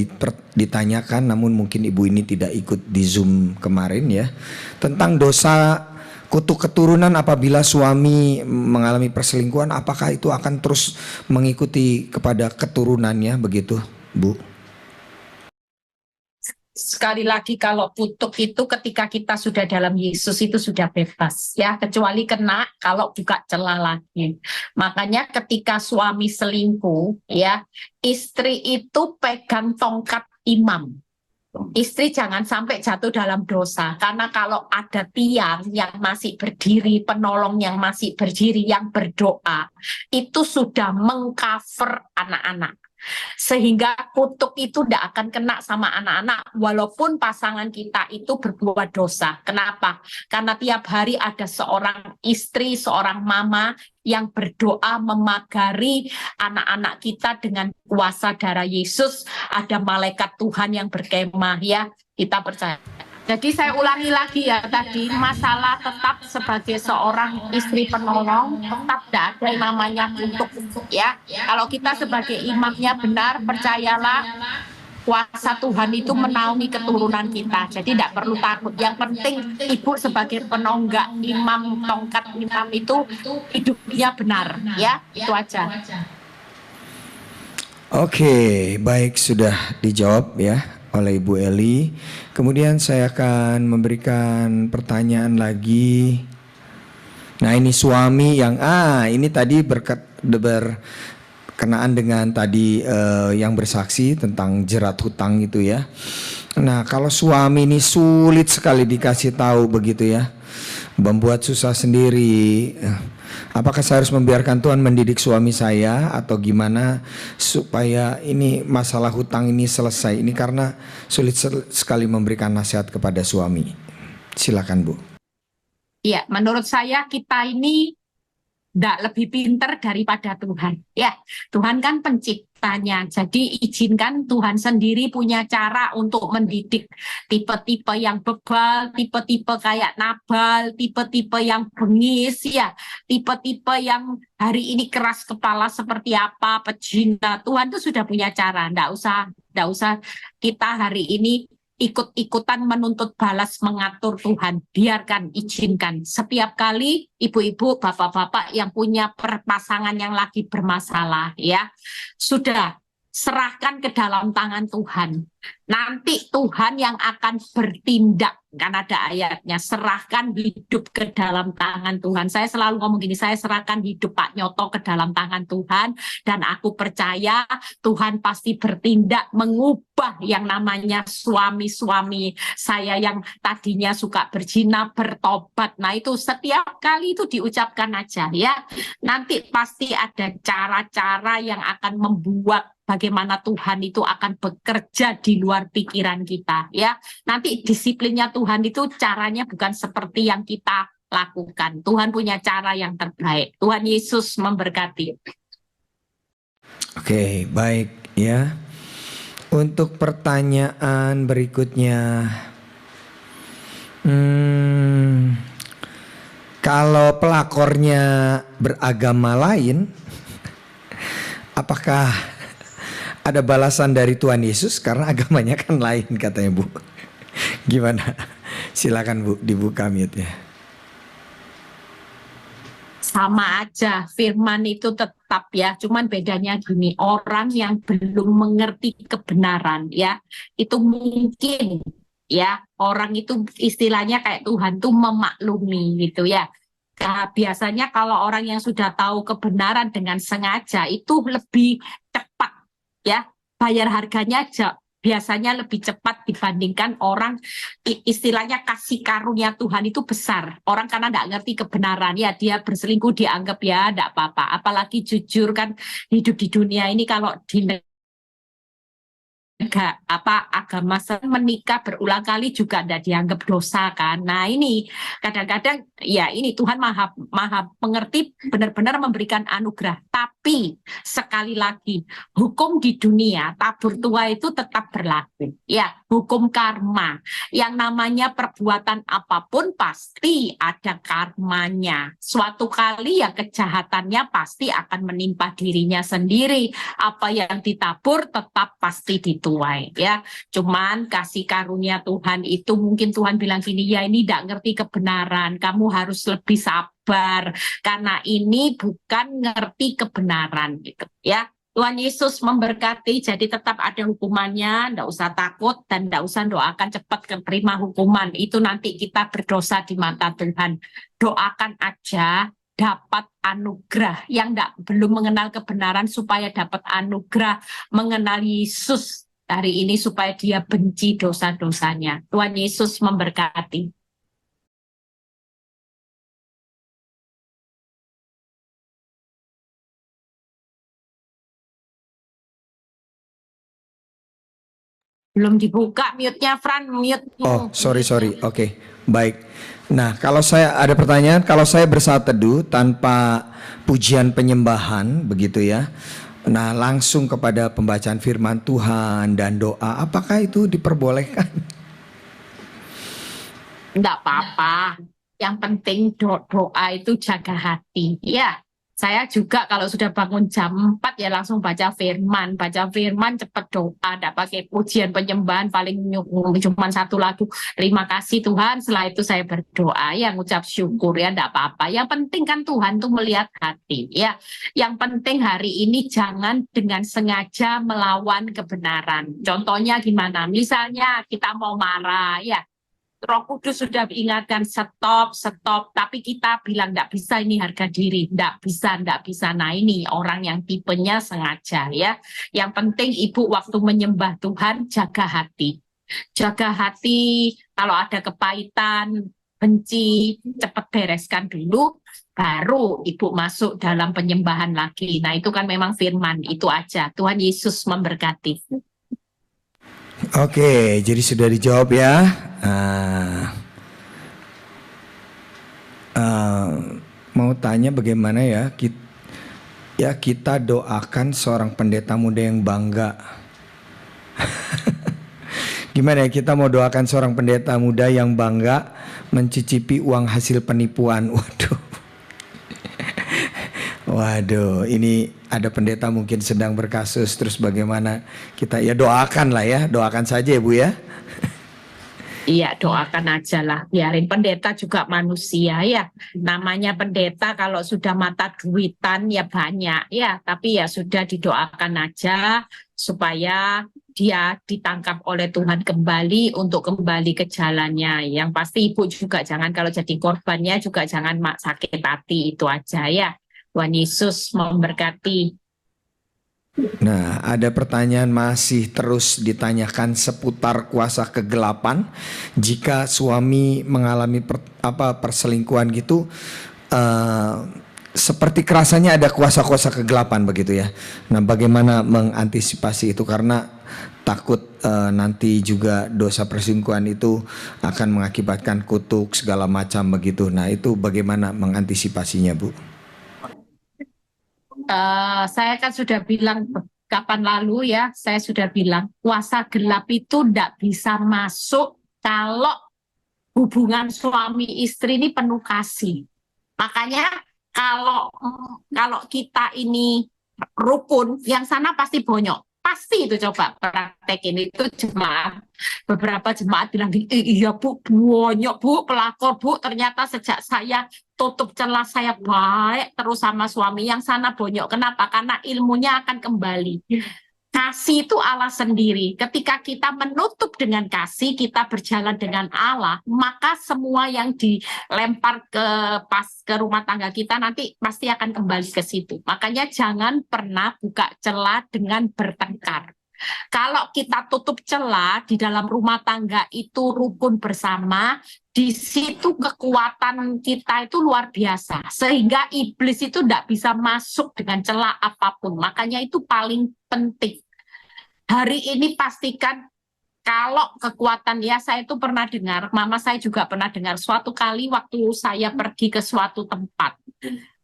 ditanyakan, namun mungkin ibu ini tidak ikut di Zoom kemarin ya, tentang dosa kutuk keturunan apabila suami mengalami perselingkuhan, apakah itu akan terus mengikuti kepada keturunannya begitu, Bu? Sekali lagi, kalau kutuk itu ketika kita sudah dalam Yesus itu sudah bebas ya, kecuali kena kalau buka celah lagi. Makanya ketika suami selingkuh ya, istri itu pegang tongkat imam. Istri jangan sampai jatuh dalam dosa, karena kalau ada tiang yang masih berdiri, penolong yang masih berdiri, yang berdoa, itu sudah mengcover anak-anak. Sehingga kutuk itu tidak akan kena sama anak-anak walaupun pasangan kita itu berbuat dosa. Kenapa? Karena tiap hari ada seorang istri, seorang mama yang berdoa memagari anak-anak kita dengan kuasa darah Yesus. Ada malaikat Tuhan yang berkemah ya, kita percaya. Jadi saya ulangi lagi ya tadi, masalah tetap sebagai seorang istri penolong, tetap tidak ada yang namanya kutuk ya. Kalau kita sebagai imamnya benar, percayalah kuasa Tuhan itu menaungi keturunan kita. Jadi tidak perlu takut. Yang penting ibu sebagai penonggak imam, tongkat imam itu hidupnya benar ya, itu aja. Oke, baik, sudah dijawab ya oleh Ibu Eli. Kemudian saya akan memberikan pertanyaan lagi. Nah ini suami yang ini tadi berkenaan dengan tadi yang bersaksi tentang jerat hutang itu ya. Nah kalau suami ini sulit sekali dikasih tahu begitu ya, membuat susah sendiri. Apakah saya harus membiarkan Tuhan mendidik suami saya atau gimana supaya ini masalah hutang ini selesai? Ini karena sulit sekali memberikan nasihat kepada suami. Silakan Bu. Iya, menurut saya kita ini tidak lebih pintar daripada Tuhan. Ya, Tuhan kan penciptanya. Jadi izinkan Tuhan sendiri punya cara untuk mendidik tipe-tipe yang bebal, tipe-tipe kayak Nabal, tipe-tipe yang bengis, ya, tipe-tipe yang hari ini keras kepala seperti apa, pejina. Tuhan itu sudah punya cara. Tidak usah kita hari ini ikut-ikutan menuntut balas mengatur Tuhan. Biarkan, izinkan. Setiap kali ibu-ibu, bapak-bapak yang punya pasangan yang lagi bermasalah ya, sudah serahkan ke dalam tangan Tuhan. Nanti Tuhan yang akan bertindak. Kan ada ayatnya, serahkan hidup ke dalam tangan Tuhan. Saya selalu ngomong gini, saya serahkan hidup Pak Nyoto ke dalam tangan Tuhan, dan aku percaya Tuhan pasti bertindak mengubah yang namanya suami-suami saya yang tadinya suka berzina, bertobat. Nah itu setiap kali itu diucapkan aja ya. Nanti pasti ada cara-cara yang akan membuat bagaimana Tuhan itu akan bekerja di di luar pikiran kita ya. Nanti disiplinnya Tuhan itu caranya bukan seperti yang kita lakukan. Tuhan punya cara yang terbaik. Tuhan Yesus memberkati. Oke, baik ya. Untuk pertanyaan berikutnya, kalau pelakornya beragama lain, apakah ada balasan dari Tuhan Yesus? Karena agamanya kan lain katanya Bu. Gimana? Silakan Bu, dibuka mute-nya. Sama aja, firman itu tetap ya, cuman bedanya gini, orang yang belum mengerti kebenaran ya, itu mungkin ya, orang itu istilahnya kayak Tuhan tuh memaklumi gitu ya. Nah, biasanya kalau orang yang sudah tahu kebenaran dengan sengaja itu lebih cepat ya, bayar harganya aja biasanya lebih cepat dibandingkan orang istilahnya kasih karunia Tuhan itu besar. Orang karena tidak ngerti kebenaran ya dia berselingkuh dianggap ya tidak apa-apa. Apalagi jujur kan hidup di dunia ini kalau di agama menikah berulang kali juga tidak dianggap dosa kan. Nah ini kadang-kadang ya ini Tuhan maha mengerti benar-benar memberikan anugerah. Tapi sekali lagi hukum di dunia tabur tua itu tetap berlaku. Ya hukum karma yang namanya perbuatan apapun pasti ada karmanya. Suatu kali ya kejahatannya pasti akan menimpa dirinya sendiri. Apa yang ditabur tetap pasti dituai ya. Cuman kasih karunia Tuhan itu mungkin Tuhan bilang gini ya ini tidak ngerti kebenaran, kamu harus lebih sabar karena ini bukan ngerti kebenaran gitu ya. Tuhan Yesus memberkati, jadi tetap ada hukumannya, tidak usah takut dan tidak usah doakan cepat terima hukuman. Itu nanti kita berdosa di mata Tuhan. Doakan aja dapat anugerah yang belum mengenal kebenaran supaya dapat anugerah mengenal Yesus hari ini supaya dia benci dosa-dosanya. Tuhan Yesus memberkati. Belum dibuka mute-nya, Fran, mute. Oh, sorry. Oke, baik. Nah, kalau saya ada pertanyaan, kalau saya bersaat teduh tanpa pujian penyembahan, begitu ya. Nah, langsung kepada pembacaan firman Tuhan dan doa, apakah itu diperbolehkan? Enggak apa-apa. Yang penting doa itu jaga hati. Ya, saya juga kalau sudah bangun jam 4 ya langsung baca firman. Baca firman cepat doa, enggak pakai pujian penyembahan, paling cuma satu lagu. Terima kasih Tuhan, setelah itu saya berdoa, ya ngucap syukur ya enggak apa-apa. Yang penting kan Tuhan tuh melihat hati ya. Yang penting hari ini jangan dengan sengaja melawan kebenaran. Contohnya gimana? Misalnya kita mau marah ya. Roh Kudus sudah ingatkan stop, tapi kita bilang enggak bisa, ini harga diri, enggak bisa. Nah ini orang yang tipenya sengaja ya. Yang penting Ibu waktu menyembah Tuhan jaga hati. Jaga hati, kalau ada kepahitan, benci, cepat bereskan dulu, baru Ibu masuk dalam penyembahan lagi. Nah itu kan memang firman, itu aja. Tuhan Yesus memberkati. Oke, jadi sudah dijawab ya. Mau tanya bagaimana ya kita doakan seorang pendeta muda yang bangga. Gimana ya kita mau doakan seorang pendeta muda yang bangga mencicipi uang hasil penipuan. Waduh, ini ada pendeta mungkin sedang berkasus, terus bagaimana kita ya doakan lah ya, doakan saja ya Bu ya. Iya, doakan aja lah, biarin pendeta juga manusia ya. Namanya pendeta kalau sudah mata duitan ya banyak ya, tapi ya sudah didoakan aja supaya dia ditangkap oleh Tuhan kembali untuk kembali ke jalannya. Yang pasti Ibu juga jangan kalau jadi korbannya juga jangan sakit hati, itu aja ya. Tuhan Yesus memberkati. Nah, ada pertanyaan masih terus ditanyakan seputar kuasa kegelapan. Jika suami mengalami perselingkuhan gitu, seperti kerasanya ada kuasa-kuasa kegelapan begitu ya. Nah, bagaimana mengantisipasi itu? Karena takut nanti juga dosa perselingkuhan itu akan mengakibatkan kutuk segala macam begitu. Nah, itu bagaimana mengantisipasinya, Bu? Saya kan sudah bilang kapan lalu ya, saya sudah bilang kuasa gelap itu tidak bisa masuk kalau hubungan suami istri ini penuh kasih. Makanya kalau kalau kita ini rukun, yang sana pasti bonyok. Pasti itu coba praktekin itu jemaat. Beberapa jemaat bilang, iya Bu, bonyok Bu, pelakor Bu. Ternyata sejak saya tutup celah saya baik terus sama suami. Yang sana bonyok. Kenapa? Karena ilmunya akan kembali. Kasih itu Allah sendiri. Ketika kita menutup dengan kasih, kita berjalan dengan Allah, maka semua yang dilempar ke rumah tangga kita nanti pasti akan kembali ke situ. Makanya jangan pernah buka celah dengan bertengkar. Kalau kita tutup celah di dalam rumah tangga itu rukun bersama, di situ kekuatan kita itu luar biasa. Sehingga iblis itu tidak bisa masuk dengan celah apapun. Makanya itu paling penting. Hari ini pastikan kalau kekuatan, ya saya itu pernah dengar, mama saya juga pernah dengar, suatu kali waktu saya pergi ke suatu tempat.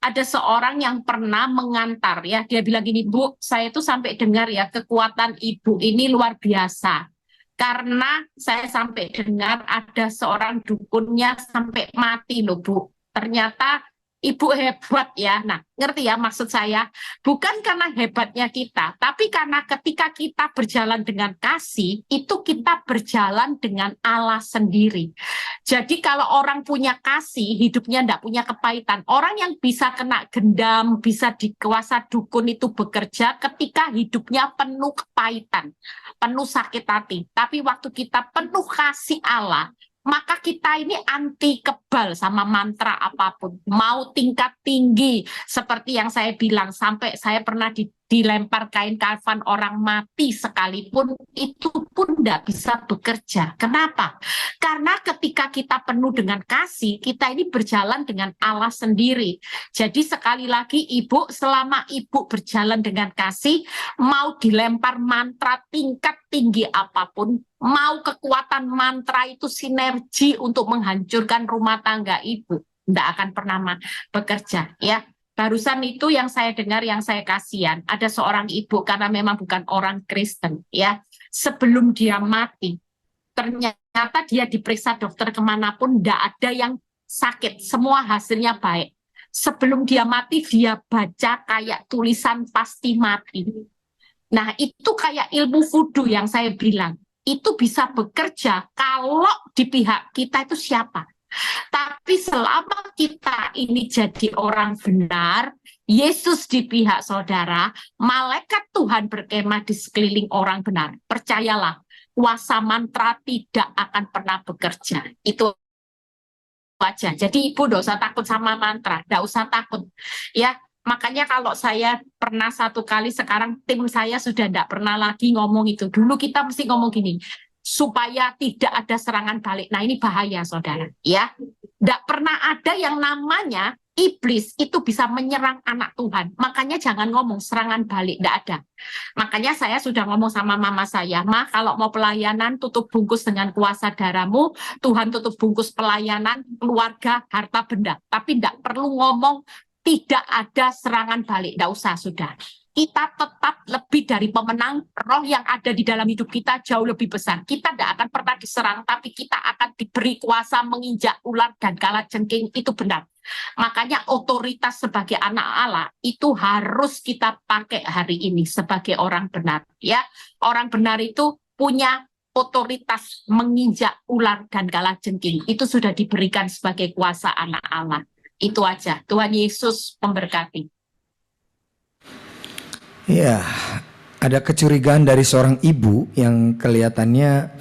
Ada seorang yang pernah mengantar ya, dia bilang gini, Bu, saya itu sampai dengar ya kekuatan ibu ini luar biasa. Karena saya sampai dengar ada seorang dukunnya sampai mati loh Bu. Ternyata ibu hebat ya. Nah, ngerti ya maksud saya? Bukan karena hebatnya kita, tapi karena ketika kita berjalan dengan kasih, itu kita berjalan dengan Allah sendiri. Jadi kalau orang punya kasih, hidupnya tidak punya kepahitan. Orang yang bisa kena gendam, bisa dikuasa dukun itu bekerja ketika hidupnya penuh kepahitan, penuh sakit hati. Tapi waktu kita penuh kasih Allah, maka kita ini anti kebal sama mantra apapun. Mau tingkat tinggi, seperti yang saya bilang, sampai saya pernah dilempar kain kafan orang mati sekalipun, itu pun tidak bisa bekerja. Kenapa? Karena ketika kita penuh dengan kasih, kita ini berjalan dengan Allah sendiri. Jadi sekali lagi Ibu, selama Ibu berjalan dengan kasih, mau dilempar mantra tingkat tinggi apapun, mau kekuatan mantra itu sinergi untuk menghancurkan rumah tangga Ibu, tidak akan pernah bekerja ya. Barusan itu yang saya dengar, yang saya kasihan, ada seorang ibu karena memang bukan orang Kristen ya. Sebelum dia mati, ternyata dia diperiksa dokter kemanapun tidak ada yang sakit, semua hasilnya baik. Sebelum dia mati, dia baca kayak tulisan pasti mati. Nah, itu kayak ilmu voodoo yang saya bilang. Itu bisa bekerja kalau di pihak kita itu siapa. Tapi selama kita ini jadi orang benar, Yesus di pihak saudara, malaikat Tuhan berkemah di sekeliling orang benar. Percayalah, kuasa mantra tidak akan pernah bekerja. Itu aja. Jadi Ibu tidak usah takut sama mantra, tidak usah takut. Ya, makanya kalau saya pernah satu kali, sekarang tim saya sudah tidak pernah lagi ngomong itu. Dulu kita mesti ngomong gini, supaya tidak ada serangan balik. Nah ini bahaya saudara. Ya, tidak pernah ada yang namanya iblis itu bisa menyerang anak Tuhan. Makanya jangan ngomong serangan balik, tidak ada. Makanya saya sudah ngomong sama mama saya, Ma, kalau mau pelayanan tutup bungkus dengan kuasa darahmu, Tuhan tutup bungkus pelayanan, keluarga, harta benda. Tapi tidak perlu ngomong tidak ada serangan balik, tidak usah sudah. Kita tetap lebih dari pemenang, roh yang ada di dalam hidup kita jauh lebih besar. Kita tidak akan pernah diserang, tapi kita akan diberi kuasa menginjak ular dan kalajengking, itu benar. Makanya otoritas sebagai anak Allah itu harus kita pakai hari ini sebagai orang benar. Ya, orang benar itu punya otoritas menginjak ular dan kalajengking. Itu sudah diberikan sebagai kuasa anak Allah. Itu aja. Tuhan Yesus memberkati. Ya, ada kecurigaan dari seorang ibu yang kelihatannya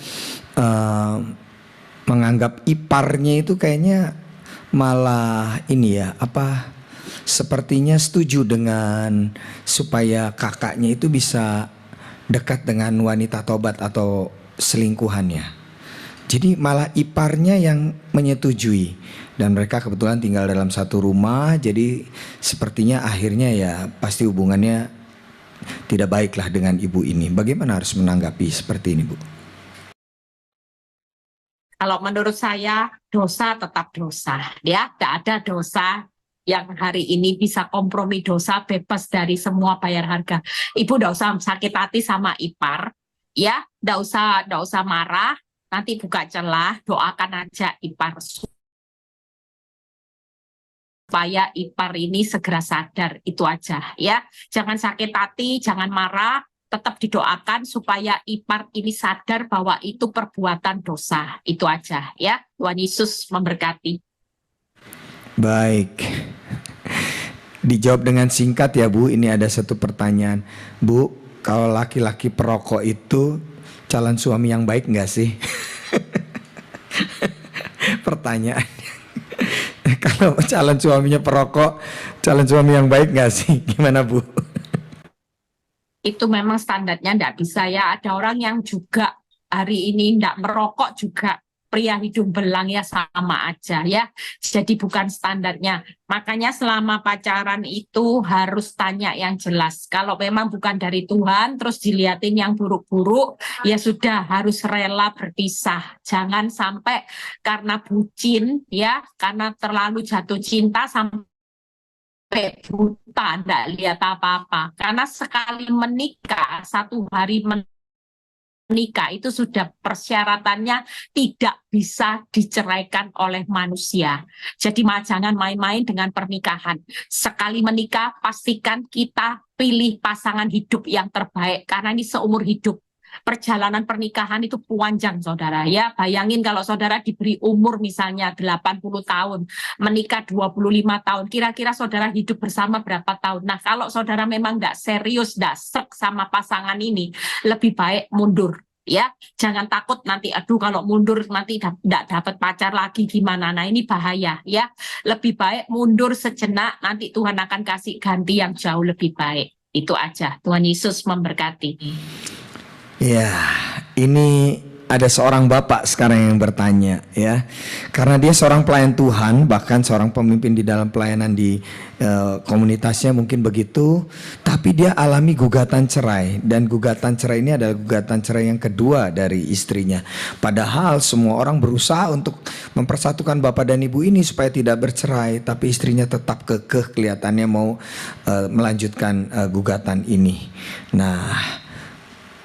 menganggap iparnya itu kayaknya malah ini ya, sepertinya setuju dengan supaya kakaknya itu bisa dekat dengan wanita tobat atau selingkuhannya. Jadi malah iparnya yang menyetujui, dan mereka kebetulan tinggal dalam satu rumah. Jadi sepertinya akhirnya ya pasti hubungannya tidak baiklah dengan ibu ini. Bagaimana harus menanggapi seperti ini, Bu? Kalau menurut saya dosa tetap dosa, ya. Tidak ada dosa yang hari ini bisa kompromi dosa bebas dari semua bayar harga. Ibu tidak usah sakit hati sama ipar, ya. Tidak usah marah. Nanti buka celah, doakan aja ipar supaya ipar ini segera sadar, itu aja ya. Jangan sakit hati, jangan marah, tetap didoakan supaya ipar ini sadar bahwa itu perbuatan dosa, itu aja ya. Tuhan Yesus memberkati. Baik, dijawab dengan singkat ya Bu. Ini ada satu pertanyaan, Bu, kalau laki-laki perokok itu calon suami yang baik nggak sih? Pertanyaan. Kalau calon suaminya perokok, calon suami yang baik nggak sih? Gimana Bu? Itu memang standarnya nggak bisa ya. Ada orang yang juga hari ini nggak merokok juga pria hidung belang ya, sama aja ya. Jadi bukan standarnya. Makanya selama pacaran itu harus tanya yang jelas. Kalau memang bukan dari Tuhan, terus dilihatin yang buruk-buruk, ya sudah harus rela berpisah. Jangan sampai karena bucin ya, karena terlalu jatuh cinta sampai buta, enggak lihat apa-apa. Karena sekali menikah, satu hari menikah itu sudah persyaratannya tidak bisa diceraikan oleh manusia. Jadi jangan main-main dengan pernikahan. Sekali menikah, pastikan kita pilih pasangan hidup yang terbaik, karena ini seumur hidup. Perjalanan pernikahan itu panjang, saudara ya. Bayangin kalau saudara diberi umur misalnya 80 tahun, menikah 25 tahun, kira-kira saudara hidup bersama berapa tahun? Nah, kalau saudara memang nggak serius, nggak srek sama pasangan ini, lebih baik mundur ya. Jangan takut nanti, aduh kalau mundur nanti nggak dapat pacar lagi gimana. Nah, ini bahaya ya. Lebih baik mundur sejenak, nanti Tuhan akan kasih ganti yang jauh lebih baik. Itu aja. Tuhan Yesus memberkati. Ya, ini ada seorang bapak sekarang yang bertanya ya, karena dia seorang pelayan Tuhan, bahkan seorang pemimpin di dalam pelayanan di komunitasnya mungkin begitu, tapi dia alami gugatan cerai, dan gugatan cerai ini adalah gugatan cerai yang kedua dari istrinya. Padahal semua orang berusaha untuk mempersatukan bapak dan ibu ini supaya tidak bercerai, tapi istrinya tetap kekeh kelihatannya mau melanjutkan gugatan ini. Nah,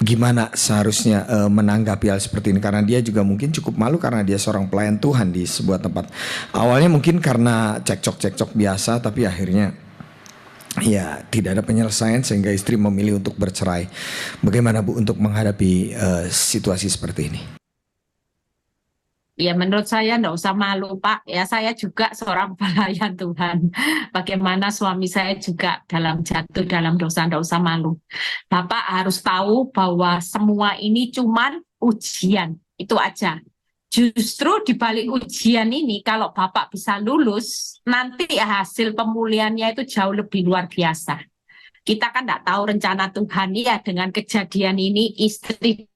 gimana seharusnya menanggapi hal seperti ini, karena dia juga mungkin cukup malu karena dia seorang pelayan Tuhan di sebuah tempat. Awalnya mungkin karena cekcok-cekcok biasa, tapi akhirnya ya tidak ada penyelesaian sehingga istri memilih untuk bercerai. Bagaimana Bu untuk menghadapi situasi seperti ini? Ya menurut saya enggak usah malu Pak, ya saya juga seorang pelayan Tuhan. Bagaimana suami saya juga jatuh dalam dosa, enggak usah malu. Bapak harus tahu bahwa semua ini cuman ujian, itu aja. Justru di balik ujian ini kalau Bapak bisa lulus, nanti hasil pemulihannya itu jauh lebih luar biasa. Kita kan enggak tahu rencana Tuhan ya, dengan kejadian ini istri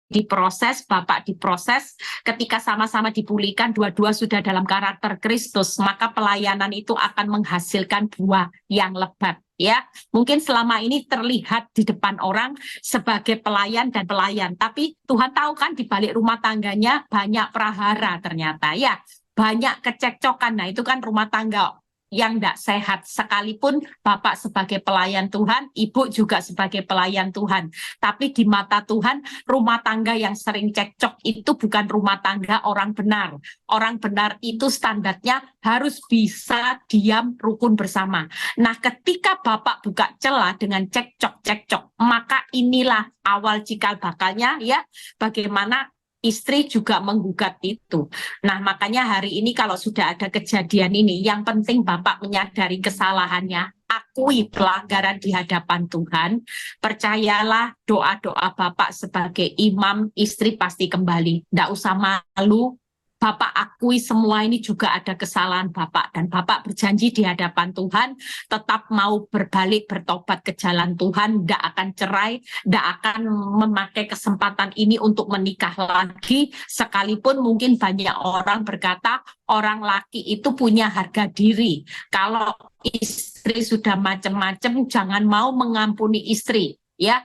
diproses, bapak diproses, ketika sama-sama dipulihkan, dua-dua sudah dalam karakter Kristus, maka pelayanan itu akan menghasilkan buah yang lebat. Ya, mungkin selama ini terlihat di depan orang sebagai pelayan dan pelayan, tapi Tuhan tahu kan di balik rumah tangganya banyak prahara ternyata, ya, banyak kecekcokan. Nah, itu kan rumah tangga yang tidak sehat, sekalipun bapak sebagai pelayan Tuhan, ibu juga sebagai pelayan Tuhan. Tapi di mata Tuhan, rumah tangga yang sering cekcok itu bukan rumah tangga orang benar. Orang benar itu standarnya harus bisa diam rukun bersama. Nah, ketika bapak buka celah dengan cekcok-cekcok, maka inilah awal cikal bakalnya ya, bagaimana istri juga menggugat itu. Nah, makanya hari ini kalau sudah ada kejadian ini, yang penting Bapak menyadari kesalahannya, akui pelanggaran di hadapan Tuhan, percayalah doa-doa Bapak sebagai imam, istri pasti kembali. Nggak usah malu, Bapak akui semua ini juga ada kesalahan Bapak, dan Bapak berjanji di hadapan Tuhan tetap mau berbalik, bertobat ke jalan Tuhan, tidak akan cerai, tidak akan memakai kesempatan ini untuk menikah lagi, sekalipun mungkin banyak orang berkata orang laki itu punya harga diri. Kalau istri sudah macam-macam, jangan mau mengampuni istri, ya.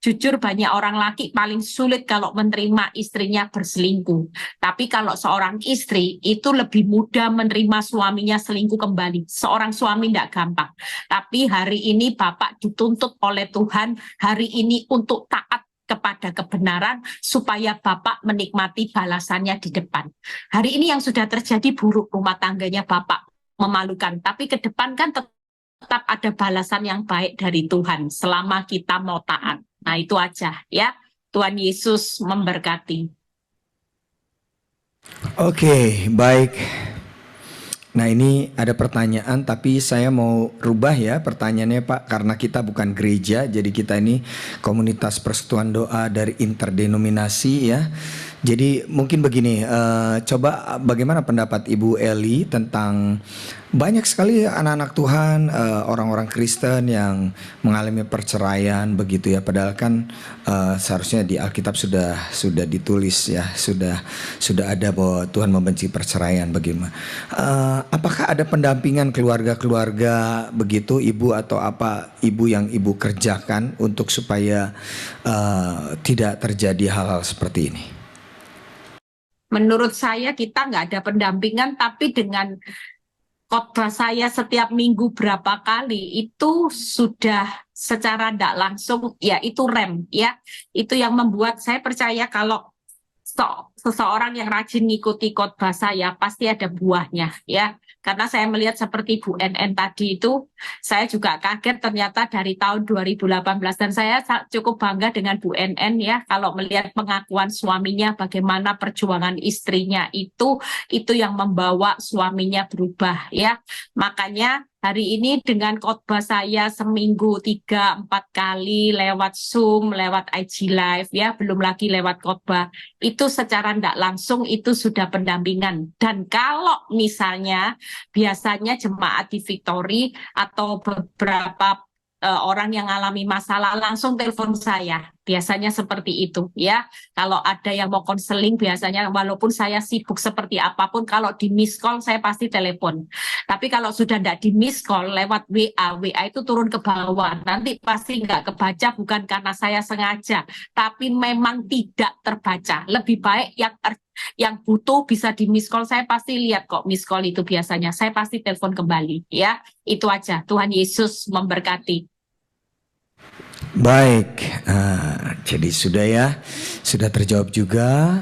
Jujur banyak orang laki paling sulit kalau menerima istrinya berselingkuh. Tapi kalau seorang istri itu lebih mudah menerima suaminya selingkuh kembali. Seorang suami tidak gampang. Tapi hari ini Bapak dituntut oleh Tuhan hari ini untuk taat kepada kebenaran supaya Bapak menikmati balasannya di depan. Hari ini yang sudah terjadi buruk rumah tangganya Bapak, memalukan. Tapi ke depan kan tetap ada balasan yang baik dari Tuhan selama kita mau taat. Nah, itu aja ya. Tuhan Yesus memberkati. Oke, baik. Nah, ini ada pertanyaan tapi saya mau rubah ya pertanyaannya Pak, karena kita bukan gereja, jadi kita ini komunitas persekutuan doa dari interdenominasi ya. Jadi mungkin begini, coba bagaimana pendapat Ibu Eli tentang banyak sekali anak-anak Tuhan, orang-orang Kristen yang mengalami perceraian begitu ya. Padahal kan seharusnya di Alkitab sudah ditulis ya, sudah ada bahwa Tuhan membenci perceraian. Bagaimana? Apakah ada pendampingan keluarga-keluarga begitu Ibu, atau apa Ibu yang Ibu kerjakan untuk supaya tidak terjadi hal-hal seperti ini? Menurut saya kita nggak ada pendampingan, tapi dengan khotbah saya setiap minggu berapa kali itu sudah secara tidak langsung ya itu rem ya, itu yang membuat saya percaya kalau seseorang yang rajin ngikuti khotbah saya pasti ada buahnya ya. Karena saya melihat seperti Bu NN tadi itu, saya juga kaget ternyata dari tahun 2018, dan saya cukup bangga dengan Bu NN ya, kalau melihat pengakuan suaminya, bagaimana perjuangan istrinya itu yang membawa suaminya berubah ya. Makanya hari ini dengan khotbah saya seminggu 3-4 kali lewat Zoom, lewat IG Live ya, belum lagi lewat khotbah, itu secara tidak langsung itu sudah pendampingan. Dan kalau misalnya biasanya jemaat di Victory atau beberapa orang yang mengalami masalah langsung telepon saya, biasanya seperti itu ya. Kalau ada yang mau konseling biasanya walaupun saya sibuk seperti apapun, kalau di miss call saya pasti telepon. Tapi kalau sudah tidak di miss call lewat WA itu turun ke bawah, nanti pasti nggak kebaca, bukan karena saya sengaja, tapi memang tidak terbaca. Lebih baik yang butuh bisa di miss call, saya pasti lihat kok miss call itu, biasanya saya pasti telepon kembali ya. Itu aja. Tuhan Yesus memberkati. Baik, jadi sudah ya, sudah terjawab juga.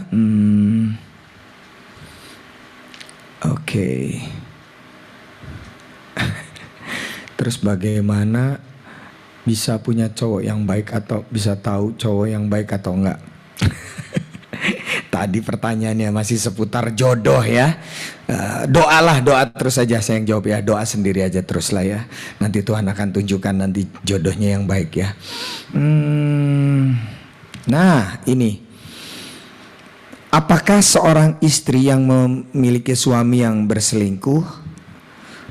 Oke. Terus bagaimana bisa punya cowok yang baik, atau bisa tahu cowok yang baik atau enggak? Tadi pertanyaannya masih seputar jodoh ya. Doa terus saja, saya yang jawab ya. Doa sendiri aja terus lah ya. Nanti Tuhan akan tunjukkan nanti jodohnya yang baik ya. Nah ini, apakah seorang istri yang memiliki suami yang berselingkuh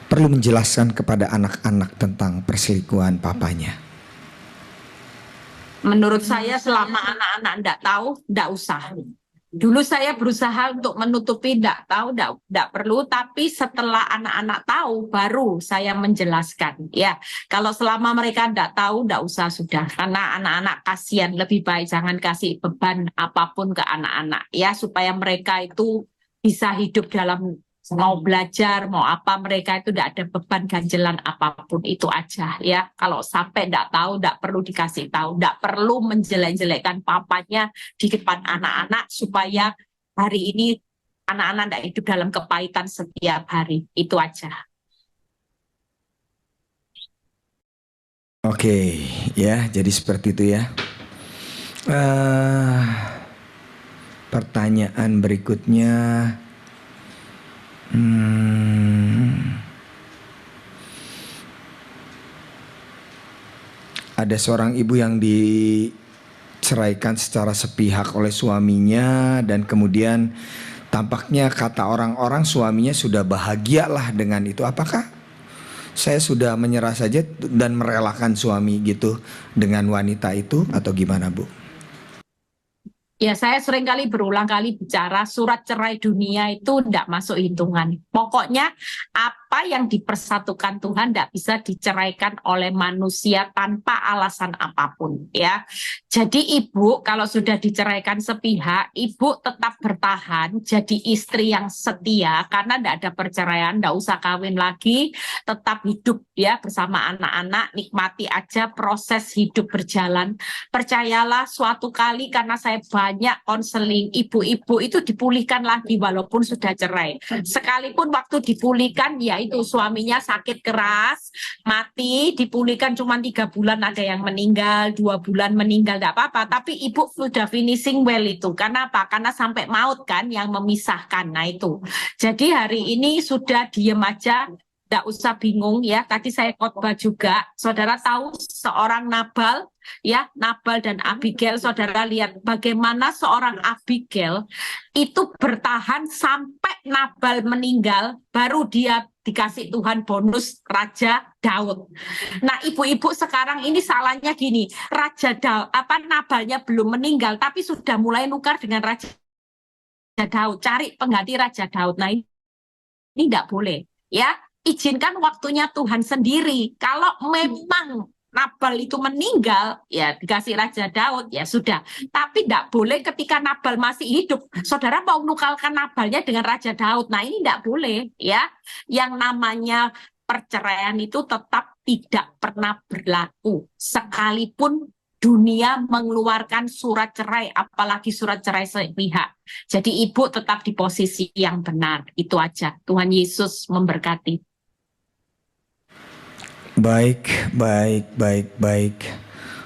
perlu menjelaskan kepada anak-anak tentang perselingkuhan papanya? Menurut saya selama anak-anak tidak tahu, tidak usah. Dulu saya berusaha untuk menutupi, tidak tahu, tidak perlu. Tapi setelah anak-anak tahu, baru saya menjelaskan. Ya, kalau selama mereka tidak tahu, tidak usah sudah. Karena anak-anak kasihan, lebih baik jangan kasih beban apapun ke anak-anak. Ya, supaya mereka itu bisa hidup dalam, mau belajar, mau apa, mereka itu tidak ada beban ganjelan apapun, itu aja ya. Kalau sampai tidak tahu, tidak perlu dikasih tahu, tidak perlu menjelek-jelekkan papanya di depan anak-anak supaya hari ini anak-anak tidak hidup dalam kepahitan setiap hari, itu aja. Oke, ya, jadi seperti itu ya. Pertanyaan berikutnya. Ada seorang ibu yang diceraikan secara sepihak oleh suaminya, dan kemudian Tampaknya kata orang-orang suaminya sudah bahagialah dengan itu. Apakah saya sudah menyerah saja dan merelakan suami gitu dengan wanita itu atau gimana, Bu? Ya, saya sering kali berulang kali bicara surat cerai dunia itu tidak masuk hitungan. Pokoknya apa yang dipersatukan Tuhan tidak bisa diceraikan oleh manusia tanpa alasan apapun, ya. Jadi ibu kalau sudah diceraikan sepihak, ibu tetap bertahan jadi istri yang setia karena tidak ada perceraian, tidak usah kawin lagi, tetap hidup ya bersama anak-anak, nikmati aja proses hidup berjalan. Percayalah suatu kali karena saya banyak konseling ibu-ibu itu dipulihkan lagi walaupun sudah cerai. Sekalipun waktu dipulihkan ya itu suaminya sakit keras, mati, dipulihkan cuma 3 bulan ada yang meninggal, 2 bulan meninggal, tidak apa-apa. Tapi ibu sudah finishing well itu. Karena apa? Karena sampai maut kan yang memisahkan. Nah itu. Jadi hari ini sudah diem aja. Tidak usah bingung ya. Tadi saya khotbah juga. Saudara tahu seorang Nabal, ya Nabal dan Abigail. Saudara lihat bagaimana seorang Abigail itu bertahan sampai Nabal meninggal, baru dia dikasih Tuhan bonus Raja Daud. Nah, ibu-ibu sekarang ini salahnya gini, Raja Daud, Nabalnya belum meninggal, tapi sudah mulai nukar dengan Raja Daud, cari pengganti Raja Daud. Nah, ini tidak boleh, ya. Izinkan waktunya Tuhan sendiri. Kalau memang Nabal itu meninggal, ya dikasih Raja Daud, ya sudah. Tapi tidak boleh ketika Nabal masih hidup, saudara mau nukarkan Nabalnya dengan Raja Daud. Nah ini tidak boleh, ya. Yang namanya perceraian itu tetap tidak pernah berlaku. Sekalipun dunia mengeluarkan surat cerai, apalagi surat cerai sepihak. Jadi ibu tetap di posisi yang benar. Itu aja. Tuhan Yesus memberkati. Baik.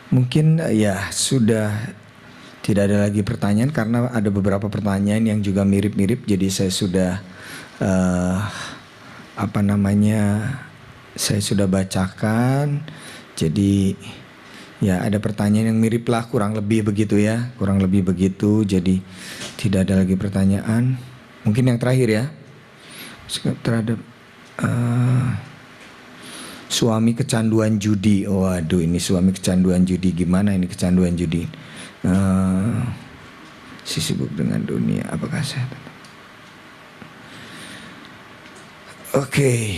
Mungkin ya sudah tidak ada lagi pertanyaan karena ada beberapa pertanyaan yang juga mirip-mirip. Jadi saya sudah saya sudah bacakan. Jadi ya ada pertanyaan yang mirip lah, kurang lebih begitu ya. Jadi tidak ada lagi pertanyaan. Mungkin yang terakhir ya. Terhadap suami kecanduan judi. Waduh, ini suami kecanduan judi. Gimana ini kecanduan judi? Si sibuk dengan dunia. Apakah saya Oke.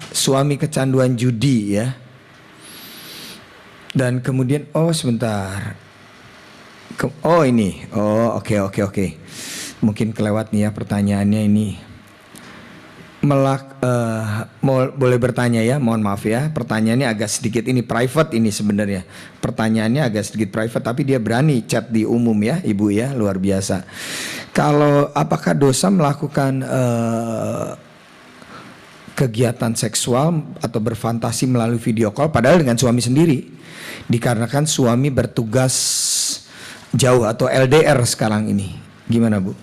Suami kecanduan judi ya. Dan kemudian sebentar. Oke. Mungkin kelewat nih ya pertanyaannya ini. Boleh bertanya ya, mohon maaf ya. Pertanyaannya agak sedikit ini private ini sebenarnya. Pertanyaannya agak sedikit private tapi dia berani chat di umum ya, Ibu ya, luar biasa. Apakah dosa melakukan kegiatan seksual atau berfantasi melalui video call padahal dengan suami sendiri? Dikarenakan suami bertugas jauh atau LDR sekarang ini. Gimana, Bu?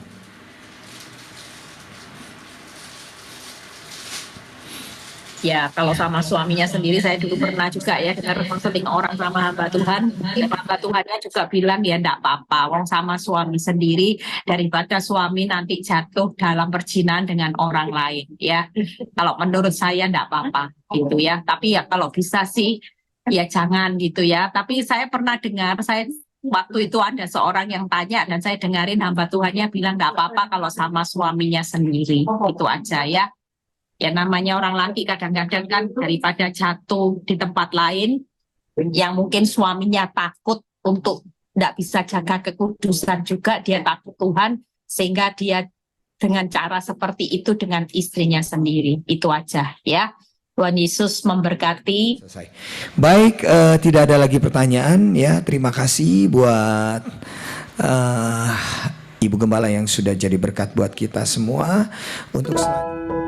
Ya, kalau sama suaminya sendiri, saya dulu pernah juga ya dengar konseling orang sama hamba Tuhan. Hamba Tuhannya juga bilang ya enggak apa-apa, wong sama suami sendiri daripada suami nanti jatuh dalam perzinahan dengan orang lain ya. Kalau menurut saya enggak apa-apa gitu ya. Tapi ya kalau bisa sih ya jangan gitu ya. Tapi saya pernah dengar, waktu itu ada seorang yang tanya dan saya dengarin hamba Tuhannya bilang enggak apa-apa kalau sama suaminya sendiri. Itu aja ya. Ya namanya orang laki kadang-kadang kan daripada jatuh di tempat lain yang mungkin suaminya takut untuk tidak bisa jaga kekudusan juga, dia takut Tuhan sehingga dia dengan cara seperti itu dengan istrinya sendiri. Itu aja ya. Tuhan Yesus memberkati. Selesai. Baik, tidak ada lagi pertanyaan ya. Terima kasih buat Ibu Gembala yang sudah jadi berkat buat kita semua. Untuk selanjutnya